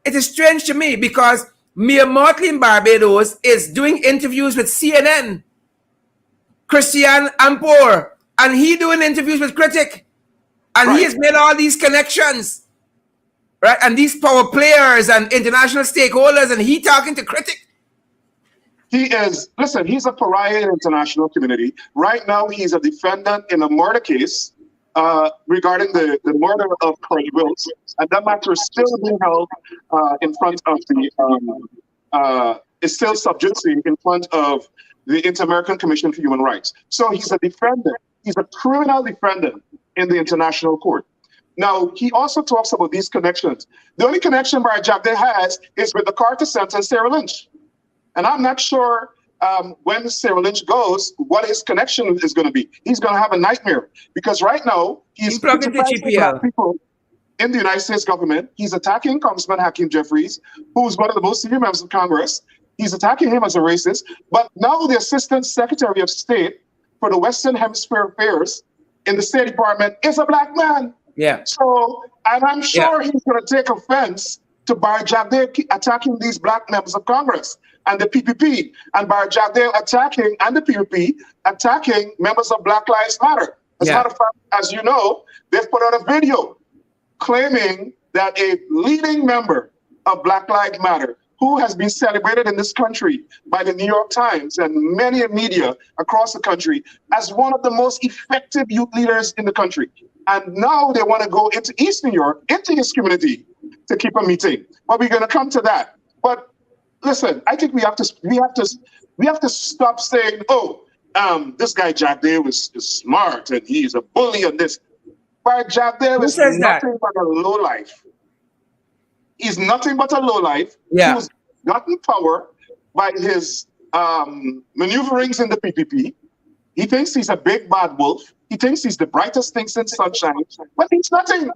It is strange to me because Mia Motley in Barbados is doing interviews with CNN. Christian Ampor, and he doing interviews with Critic, and he has made all these connections, right? And these power players and international stakeholders, and he talking to Critic. He is, listen, he's a pariah in the international community. Right now, he's a defendant in a murder case regarding the murder of Corey Wills, and that matter is still being held in front of the, is still sub judice in front of the Inter-American Commission for Human Rights. So he's a defendant. He's a criminal defendant in the international court. Now, he also talks about these connections. The only connection Barry Jagdeh has is with the Carter Center and Sarah Lynch. And I'm not sure when Sarah Lynch goes, what his connection is going to be. He's going to have a nightmare because right now he's plugged into GPL. People in the United States government. He's attacking Congressman Hakeem Jeffries, who's one of the most senior members of Congress. He's attacking him as a racist. But now the Assistant Secretary of State for the Western Hemisphere Affairs in the State Department is a black man. Yeah. So, and I'm sure he's going to take offense to Barry Jagdeh attacking these black members of Congress and the PPP, and Barry Jagdeh attacking, and the PPP attacking members of Black Lives Matter. As a matter of fact, as you know, they've put out a video claiming that a leading member of Black Lives Matter, who has been celebrated in this country by the New York Times and many media across the country as one of the most effective youth leaders in the country. And now they want to go into East New York, into his community, to keep a meeting. But we're going to come to that. But listen, I think we have to stop saying, oh, this guy Jagdeh is smart and he's a bully and this. But Jagdeh is nothing but a lowlife. He's nothing but a lowlife who's gotten power by his maneuverings in the PPP. He thinks he's a big bad wolf. He thinks he's the brightest thing since sunshine, but he's nothing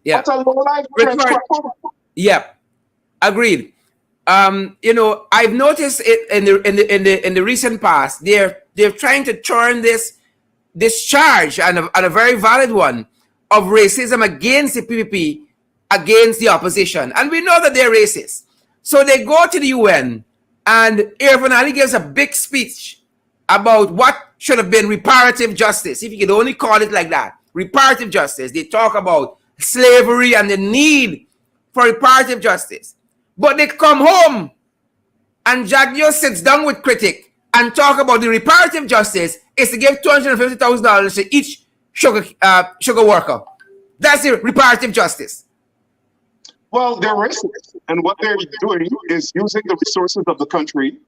but a lowlife. Yeah, agreed. You know, I've noticed it in the recent past. They're trying to turn this charge and a very valid one of racism against the PPP against the opposition, and we know that they're racist. So they go to the UN, and Irfan Ali gives a big speech about what should have been reparative justice, if you could only call it like that, reparative justice. They talk about slavery and the need for reparative justice. But they come home and Jagdeh sits down with Critic and talk about the reparative justice is to give $250,000 to each sugar worker. That's the reparative justice. Well, they're racist. And what they're doing is using the resources of the country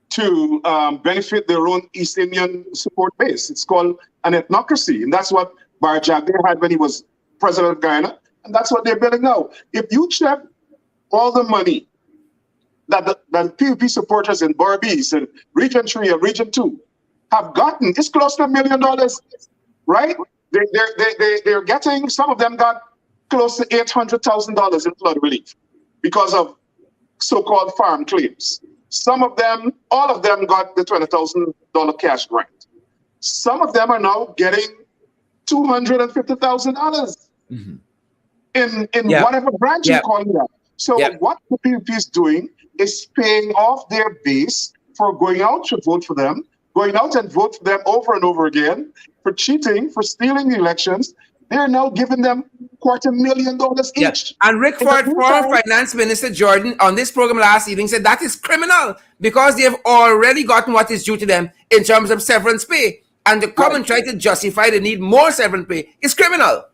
to benefit their own East Indian support base. It's called an ethnocracy. And that's what Barry Jagdeh had when he was president of Guyana. And that's what they're building now. If you check all the money that the PPP supporters in Barbados and Region 3 and Region 2 have gotten, it's close to $1 million, right? They're getting, some of them got close to $800,000 in flood relief because of so-called farm claims. Some of them, all of them got the $20,000 cash grant. Some of them are now getting $250,000 in whatever branch you call that. So what the PPP is doing is paying off their base for going out to vote for them, going out and vote for them over and over again, for cheating, for stealing the elections. They're now giving them $250,000 each. And Rickford, former Finance Minister Jordan, on this program last evening said that is criminal because they've already gotten what is due to them in terms of severance pay. And to come and try to justify the need more severance pay is criminal.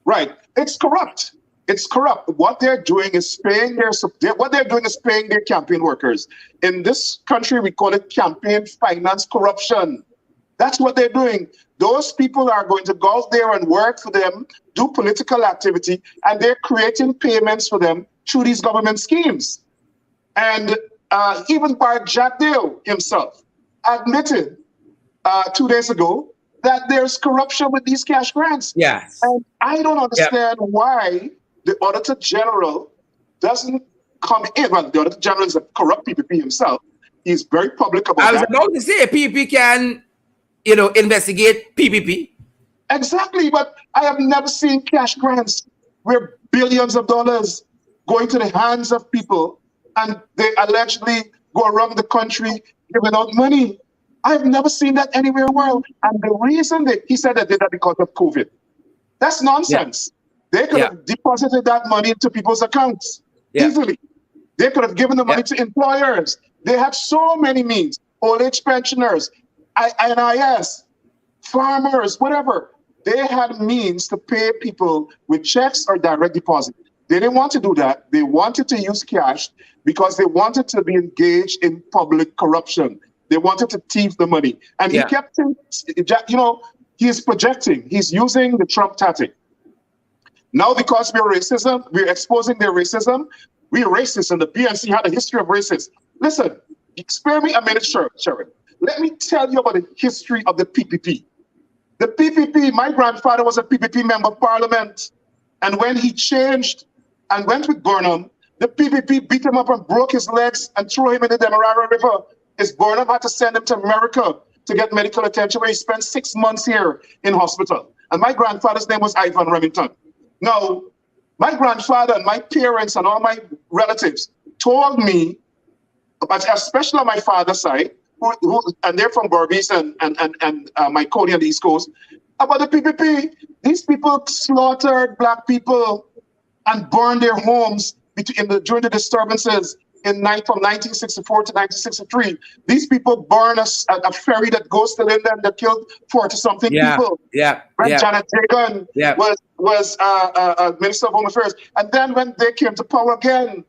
Right. It's corrupt. It's corrupt. What they're doing is paying their campaign workers. In this country, we call it campaign finance corruption. That's what they're doing. Those people are going to go out there and work for them, do political activity, and they're creating payments for them through these government schemes. And even Barry Jagdeh himself admitted 2 days ago that there's corruption with these cash grants. Yes. And I don't understand why the Auditor General doesn't come in. Well, the Auditor General is a corrupt PPP himself. He's very public about that. I was about to say PPP can, investigate PPP. Exactly, but I have never seen cash grants where billions of dollars go into the hands of people and they allegedly go around the country giving out money. I've never seen that anywhere in the world. And the reason that he said they did that because of COVID. That's nonsense. They could have deposited that money into people's accounts easily. They could have given the money to employers. They have so many means. Old age pensioners, NIS, farmers, whatever. They had means to pay people with checks or direct deposit. They didn't want to do that. They wanted to use cash because they wanted to be engaged in public corruption. They wanted to thief the money. And he kept, he's projecting. He's using the Trump tactic. Now, because we're racism, we're exposing their racism. We're racist, and the PNC had a history of racism. Listen, spare me a minute, Sharon. Let me tell you about the history of the PPP. The PPP, my grandfather was a PPP member of parliament. And when he changed and went with Burnham, the PPP beat him up and broke his legs and threw him in the Demerara River. His Burnham had to send him to America to get medical attention, where he spent 6 months here in hospital. And my grandfather's name was Ivan Remington. Now, my grandfather and my parents and all my relatives told me, but especially on my father's side, and they're from Berbice and my Cody on the East Coast, about the PPP. These people slaughtered Black people and burned their homes during the disturbances from 1964 to 1963. These people burned a ferry that goes to Linden that killed 40-something people. When Janet Jagan was Minister of Home Affairs. And then when they came to power again,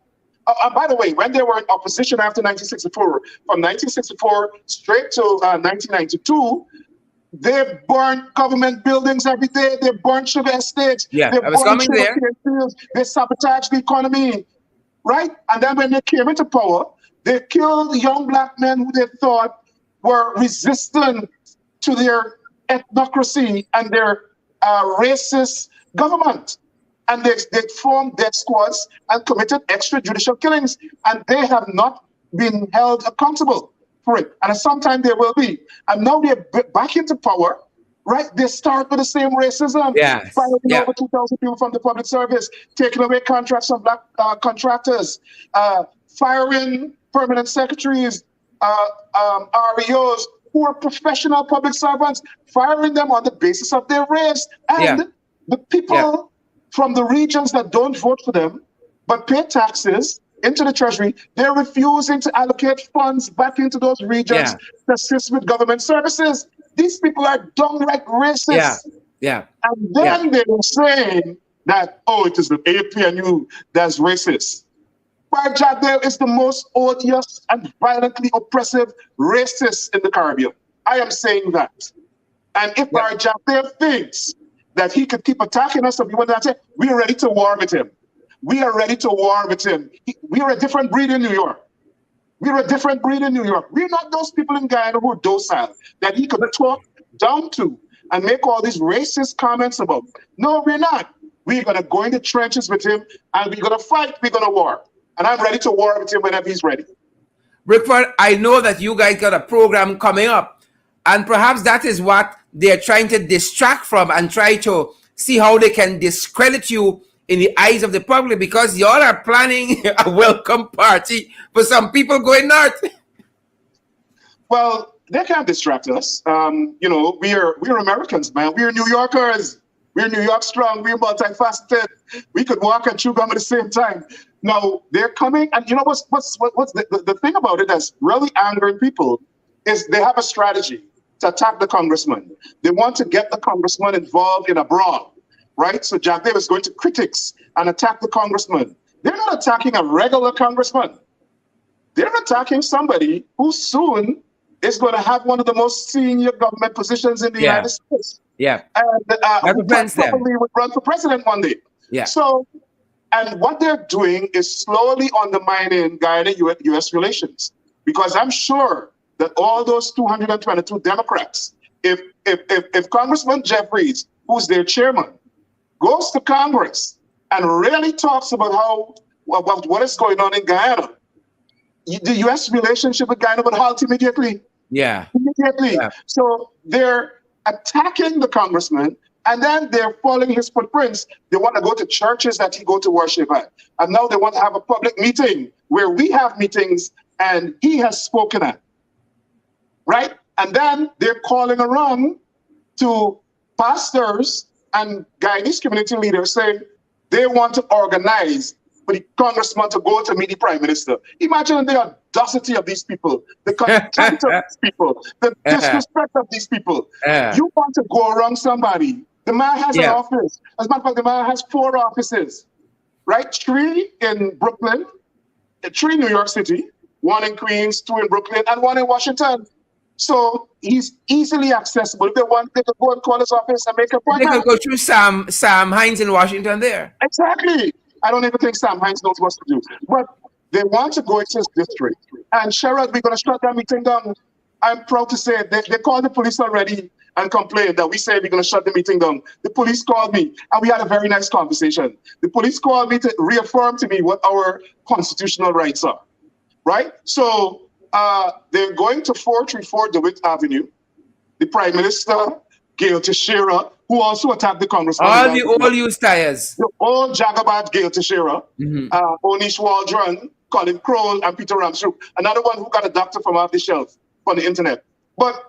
by the way, when they were in opposition after 1964, from 1964 straight to 1992, they burned government buildings every day. They burned sugar estates. Yeah, they I was coming there. Fields. They sabotaged the economy, right? And then when they came into power, they killed young Black men who they thought were resistant to their ethnocracy and their racist government. And they formed death squads and committed extrajudicial killings. And they have not been held accountable for it. And sometime they will be. And now they're back into power, right? They start with the same racism. Firing over 2,000 people from the public service, taking away contracts from Black contractors, firing permanent secretaries, REOs, who are professional public servants, firing them on the basis of their race. And the people from the regions that don't vote for them, but pay taxes into the treasury, they're refusing to allocate funds back into those regions to assist with government services. These people are downright racist. And then they're saying that, oh, it is the APNU that's racist. But Jagdale is the most odious and violently oppressive racist in the Caribbean. I am saying that. And if our Jagdale thinks that he could keep attacking us, we are ready to war with him. We are ready to war with him. We are a different breed in New York. We're a different breed in New York. We're not those people in Guyana who are docile, that he could talk down to and make all these racist comments about. No, we're not. We're going to go in the trenches with him, and we're going to fight. We're going to war. And I'm ready to war with him whenever he's ready. Rickford, I know that you guys got a program coming up, and perhaps that is what they're trying to distract from and try to see how they can discredit you in the eyes of the public, because y'all are planning a welcome party for some people going north. Well, they can't distract us. We're Americans, man. We're New Yorkers. We're New York strong. We're multifaceted. We could walk and chew gum at the same time. No, they're coming, and you know what's the thing about it that's really angering people is they have a strategy to attack the congressman. They want to get the congressman involved in a brawl, right? So Jack Davis is going to critics and attack the congressman. They're not attacking a regular congressman. They're attacking somebody who soon is going to have one of the most senior government positions in the United States. And probably would run for president one day. So, and what they're doing is slowly undermining Guyana-U.S. relations, because I'm sure that all those 222 Democrats, if Congressman Jeffries, who's their chairman, goes to Congress and really talks about what is going on in Guyana, the U.S. relationship with Guyana would halt immediately. Immediately. So they're attacking the congressman, and then they're following his footprints. They want to go to churches that he go to worship at. And now they want to have a public meeting where we have meetings and he has spoken at. Right? And then they're calling around to pastors and guidance community leaders saying they want to organize for the congressman to go to meet the prime minister. Imagine the audacity of these people, the contempt of these people, the disrespect of these people. You want to go around somebody. The man has an office. As a matter of fact, the man has 4 offices, right? 3 in Brooklyn, 3 in New York City, 1 in Queens, 2 in Brooklyn, and 1 in Washington. So he's easily accessible. If they want, they could go and call his office and make an appointment. They could go through Sam Hines in Washington there. Exactly. I don't even think Sam Hines knows what to do. But they want to go into his district. And Sherrod, we're going to shut that meeting down. I'm proud to say they called the police already and complained that we said we're going to shut the meeting down. The police called me and we had a very nice conversation. The police called me to reaffirm to me what our constitutional rights are. Right? So they're going to 434 DeWitt Avenue. The Prime Minister, Gail Teixeira, who also attacked the congressman. All the old used tires. The old Jagabat Gail Teixeira, Onish Waldron, Colin Kroll, and Peter Ramshook. Another one who got a doctor from off the shelf on the internet. But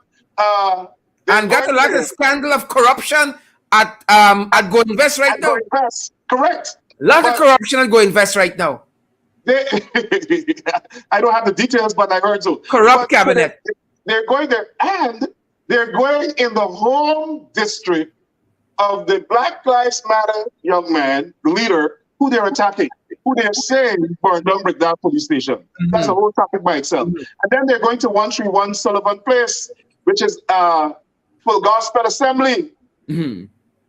and got a lot of scandal of corruption at Go Invest right now. Correct. Lot of corruption at Go Invest right now. I don't have the details, but I heard so. Corrupt cabinet. They're going there, and they're going in the home district of the Black Lives Matter young man, the leader, who they're attacking, who they're saying burned down Brickdale police station. That's a whole topic by itself. And then they're going to 131 Sullivan Place, which is Full Gospel Assembly,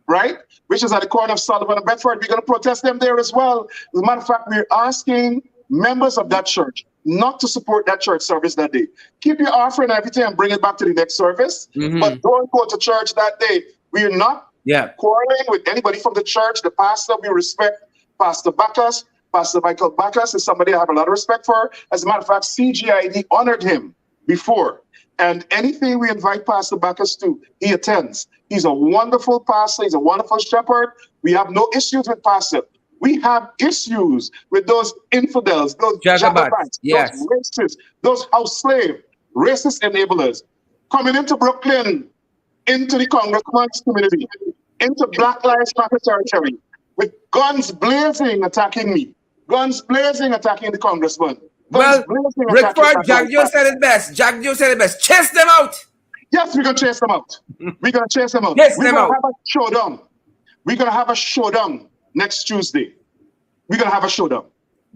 right? Which is at the corner of Sullivan and Bedford. We're going to protest them there as well. As a matter of fact, we're asking members of that church not to support that church service that day. Keep your offering and everything and bring it back to the next service, but don't go to church that day. We're not quarreling with anybody from the church. The pastor, we respect Pastor Bacchus. Pastor Michael Bacchus is somebody I have a lot of respect for. As a matter of fact, CGID honored him before. And anything we invite Pastor Bacchus to, he attends. He's a wonderful pastor. He's a wonderful shepherd. We have no issues with pastor. We have issues with those infidels, those Jacobites, those racists, those house slave, racist enablers coming into Brooklyn, into the congressman's community, into Black Lives Matter territory, with guns blazing attacking me, guns blazing attacking the congressman. Well, Rickford, Jack Joe said it best. Jack Joe said it best. Chase them out. Yes, we're going to chase them out. We're going to chase them out. We're going to have a showdown. We're going to have a showdown next Tuesday. We're going to have a showdown.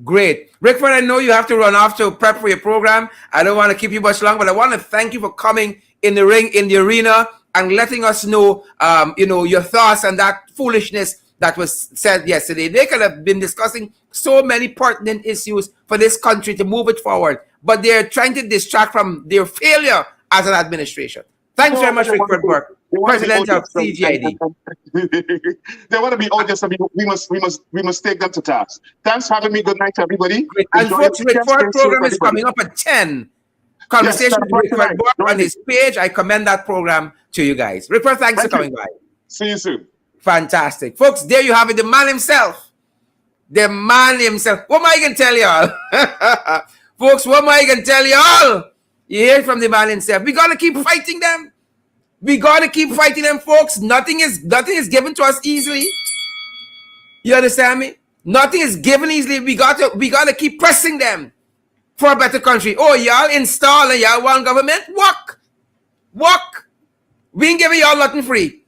Great. Rickford, I know you have to run off to prep for your program. I don't want to keep you much long, but I want to thank you for coming in the ring, in the arena, and letting us know, your thoughts on that foolishness that was said yesterday. They could have been discussing so many pertinent issues for this country to move it forward, but they're trying to distract from their failure as an administration. Thanks very much, Rickford Burke, President of CGID. They want to be odious, and we must take them to task. Thanks for having me. Good night to everybody. Great. And folks, Rickford program is coming up at 10. Conversation with Rickford Burke on his page. I commend that program to you guys. Rickford, thanks for coming by. See you soon. Fantastic. Folks, there you have it. The man himself. The man himself. What am I going to tell y'all? Folks, what am I going to tell y'all? You hear from the man himself. We got to keep fighting them. We got to keep fighting them, folks. Nothing is given to us easily. You understand me? Nothing is given easily. We got to keep pressing them for a better country. Oh, y'all install and y'all want government? Walk. We ain't giving y'all nothing free.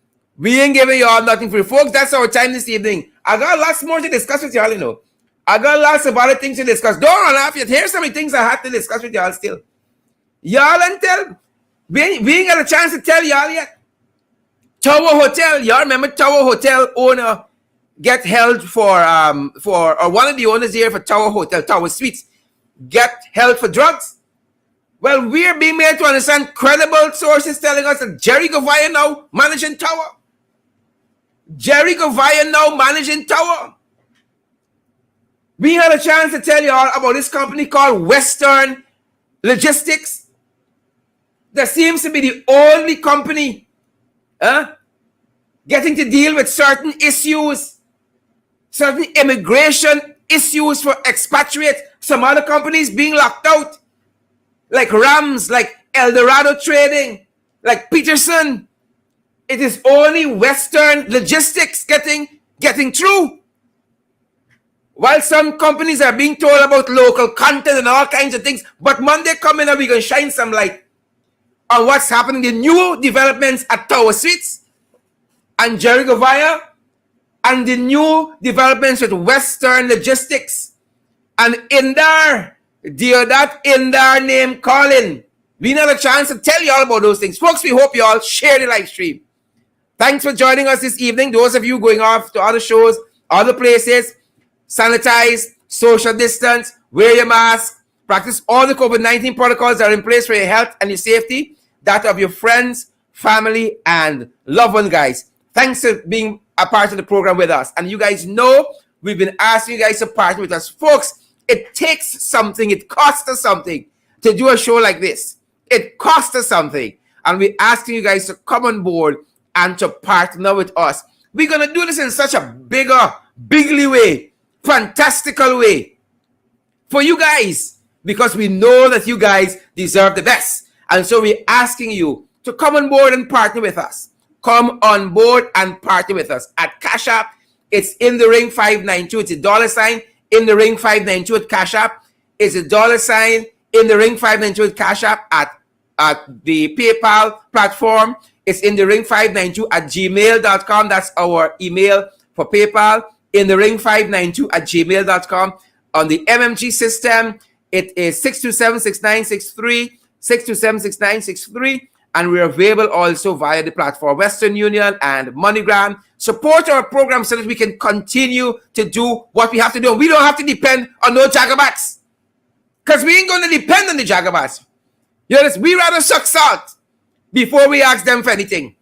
Folks, that's our time this evening. I got lots more to discuss with y'all, you know. I got lots of other things to discuss. Don't run off yet. Here's some of the things I had to discuss with y'all still. Y'all until we ain't got a chance to tell y'all yet. Tower Hotel, y'all remember Tower Hotel owner get held for or one of the owners here for Tower Hotel, Tower Suites, get held for drugs. Well, we're being made to understand credible sources telling us that Jerry Govaya now managing Tower. We had a chance to tell you all about this company called Western Logistics. That seems to be the only company getting to deal with certain issues, certain immigration issues for expatriates. Some other companies being locked out, like Rams, like Eldorado Trading, like Peterson. It is only Western Logistics getting through. While some companies are being told about local content and all kinds of things, but Monday coming up, we're going to shine some light on what's happening, the new developments at Tower Suites and Jericho Via, and the new developments with Western Logistics and Indar, that Indar name calling. We had a chance to tell you all about those things. Folks, we hope you all share the live stream. Thanks for joining us this evening. Those of you going off to other shows, other places, sanitize, social distance, wear your mask, practice all the COVID-19 protocols that are in place for your health and your safety, that of your friends, family, and loved ones, guys. Thanks for being a part of the program with us. And you guys know we've been asking you guys to partner with us. Folks, it takes something, it costs us something to do a show like this. It costs us something. And we're asking you guys to come on board and to partner with us. We're going to do this in such a bigly way, fantastical way for you guys, because we know that you guys deserve the best. And so we're asking you to come on board and partner with us. Come on board and partner with us. At Cash App, it's in the ring 592. It's a $ in the ring 592 at Cash App. It's a $ in the ring 592 at Cash App. At the PayPal platform, it's in the ring 592 at gmail.com. That's our email for PayPal. In the ring 592 at gmail.com. On the MMG system, it is 627-6963, 627-6963. And we're available also via the platform Western Union and MoneyGram. Support our program so that we can continue to do what we have to do. We don't have to depend on no jagabats, because we ain't going to depend on the jagabats. You understand? We rather suck salt before we ask them for anything.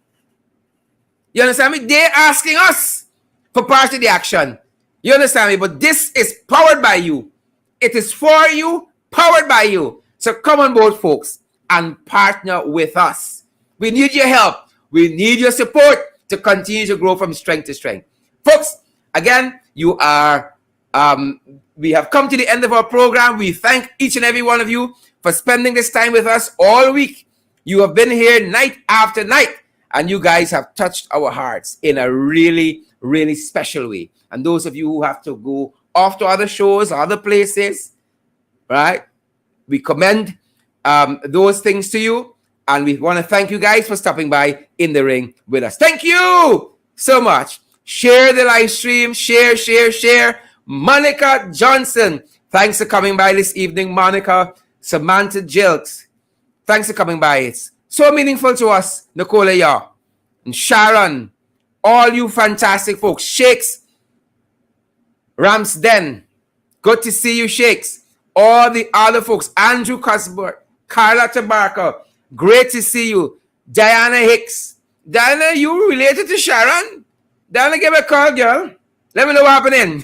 You understand me? They're asking us for part of the action. You understand me? But this is powered by you. It is for you, powered by you. So come on board, folks, and partner with us. We need your help. We need your support to continue to grow from strength to strength. Folks, again, you are, we have come to the end of our program. We thank each and every one of you for spending this time with us all week. You have been here night after night, and you guys have touched our hearts in a really, really special way. And those of you who have to go off to other shows, other places, right? We commend those things to you, and we want to thank you guys for stopping by in the ring with us. Thank you so much. Share the live stream. Share. Monica Johnson, thanks for coming by this evening. Monica, Samantha Jilks, thanks for coming by. It's so meaningful to us. Nicola Yaw and Sharon, all you fantastic folks. Shakes Ramsden, good to see you, Shakes. All the other folks, Andrew Cuthbert, Carla Tabarco, great to see you. Diana Hicks. Diana, you related to Sharon? Diana, give me a call, girl. Let me know what happening.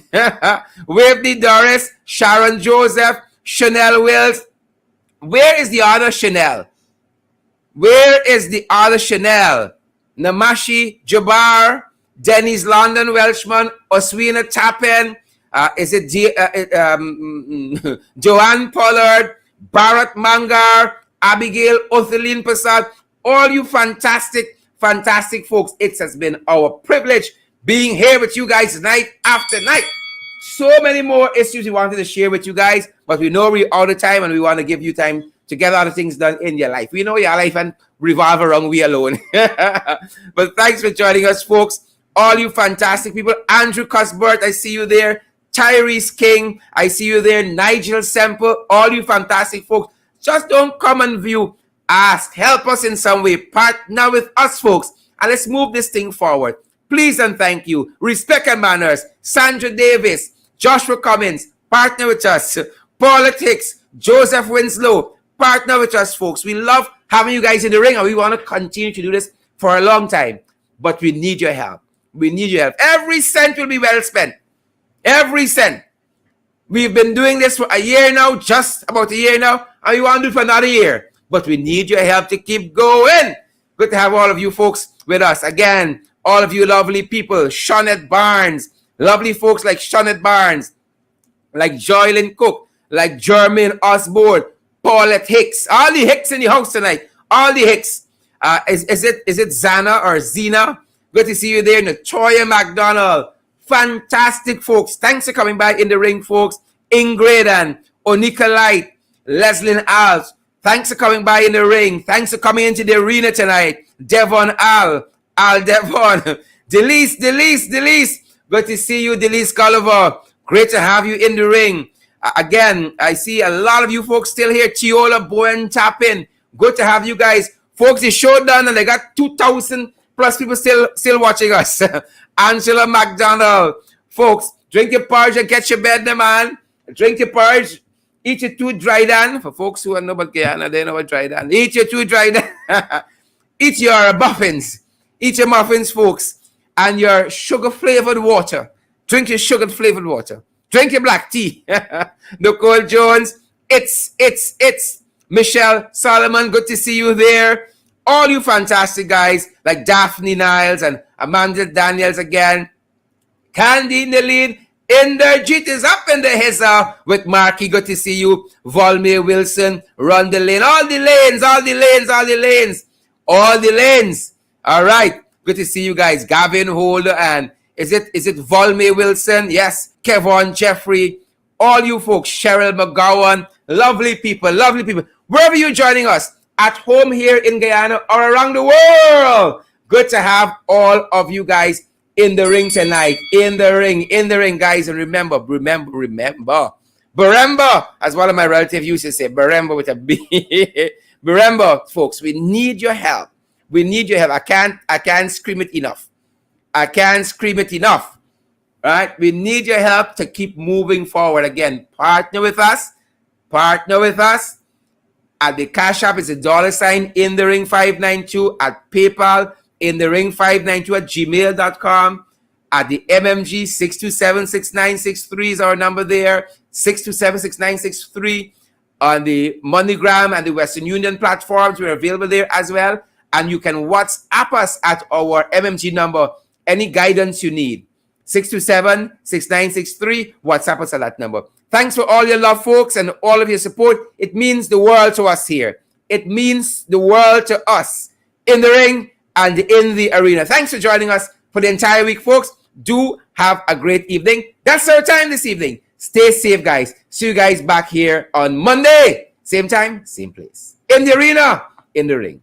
Waveney Doris, Sharon Joseph, Chanel Wills. Where is the other Chanel? Where is the other Chanel? Namashi Jabbar, Dennis London Welshman, Oswina Tappen, Joanne Pollard, Bharat Mangar, Abigail Othelin Prasad, all you fantastic folks. It has been our privilege being here with you guys night after night. So many more issues we wanted to share with you guys, but we know we're out of time, and we want to give you time to get other things done in your life. We know your life and revolve around we alone. But thanks for joining us, folks. All you fantastic people. Andrew Cuthbert, I see you there. Tyrese King, I see you there. Nigel Semple, all you fantastic folks. Just don't come and view. Ask, help us in some way. Partner with us, folks, and let's move this thing forward. Please and thank you. Respect and manners. Sandra Davis, Joshua Cummins, partner with us. Politics, Joseph Winslow, partner with us, folks. We love having you guys in the ring, and we want to continue to do this for a long time. But we need your help. We need your help. Every cent will be well spent. Every cent. We've been doing this for a year now, just about a year now, and we want to do it for another year. But we need your help to keep going. Good to have all of you folks with us. Again, all of you lovely people. Shawnette Barnes. Lovely folks like Shawnette Barnes, like Joylyn Cook, like Jermaine Osborne, Paulette Hicks. All the Hicks in the house tonight. All the Hicks. Is it Zana or Zena? Good to see you there. Natoya McDonald. Fantastic, folks. Thanks for coming by in the ring, folks. Ingrid and Onika Light. Leslyn Alves. Thanks for coming by in the ring. Thanks for coming into the arena tonight. Devon Al Devon. Delise. Good to see you, Delise Gulliver. Great to have you in the ring. Again, I see a lot of you folks still here. Chiola Bowen Tapin. Good to have you guys. Folks, the show done and they got 2,000 plus people still watching us. Angela McDonald. Folks, drink your porridge and catch your bed, man. Drink your porridge. Eat your 2 dry dan. For folks who are know about Guyana, they know what dry dan. Eat your 2 dry dan. Eat your muffins. Eat your muffins, folks. And your sugar-flavored water. Drink your sugar-flavored water. Drink your black tea. Nicole Jones. It's Michelle Solomon. Good to see you there. All you fantastic guys like Daphne Niles and Amanda Daniels again. Candy Nalene. Inderjeet is up in the hissa with Marky. Good to see you. Volmir Wilson. Run the lane. All the lanes. All right. Good to see you guys. Gavin Holder and is it Volmir Wilson? Yes. Kevon Jeffrey. All you folks. Cheryl McGowan. Lovely people. Wherever you're joining us. At home here in Guyana or around the world. Good to have all of you guys in the ring tonight. In the ring, guys. And remember, Baremba, as one of my relatives used to say, Baremba with a B. Baremba, folks, we need your help. I can't scream it enough. Right? We need your help to keep moving forward. Again, partner with us. At the Cash App is $, in the ring 592. At PayPal, in the ring 592 at gmail.com. At the MMG 6276963 is our number there. 6276963. On the MoneyGram and the Western Union platforms, we're available there as well. And you can WhatsApp us at our MMG number. Any guidance you need. 6276963. WhatsApp us at that number. Thanks for all your love, folks, and all of your support. It means the world to us here. It means the world to us in the ring and in the arena. Thanks for joining us for the entire week, folks. Do have a great evening. That's our time this evening. Stay safe, guys. See you guys back here on Monday. Same time, same place. In the arena, in the ring.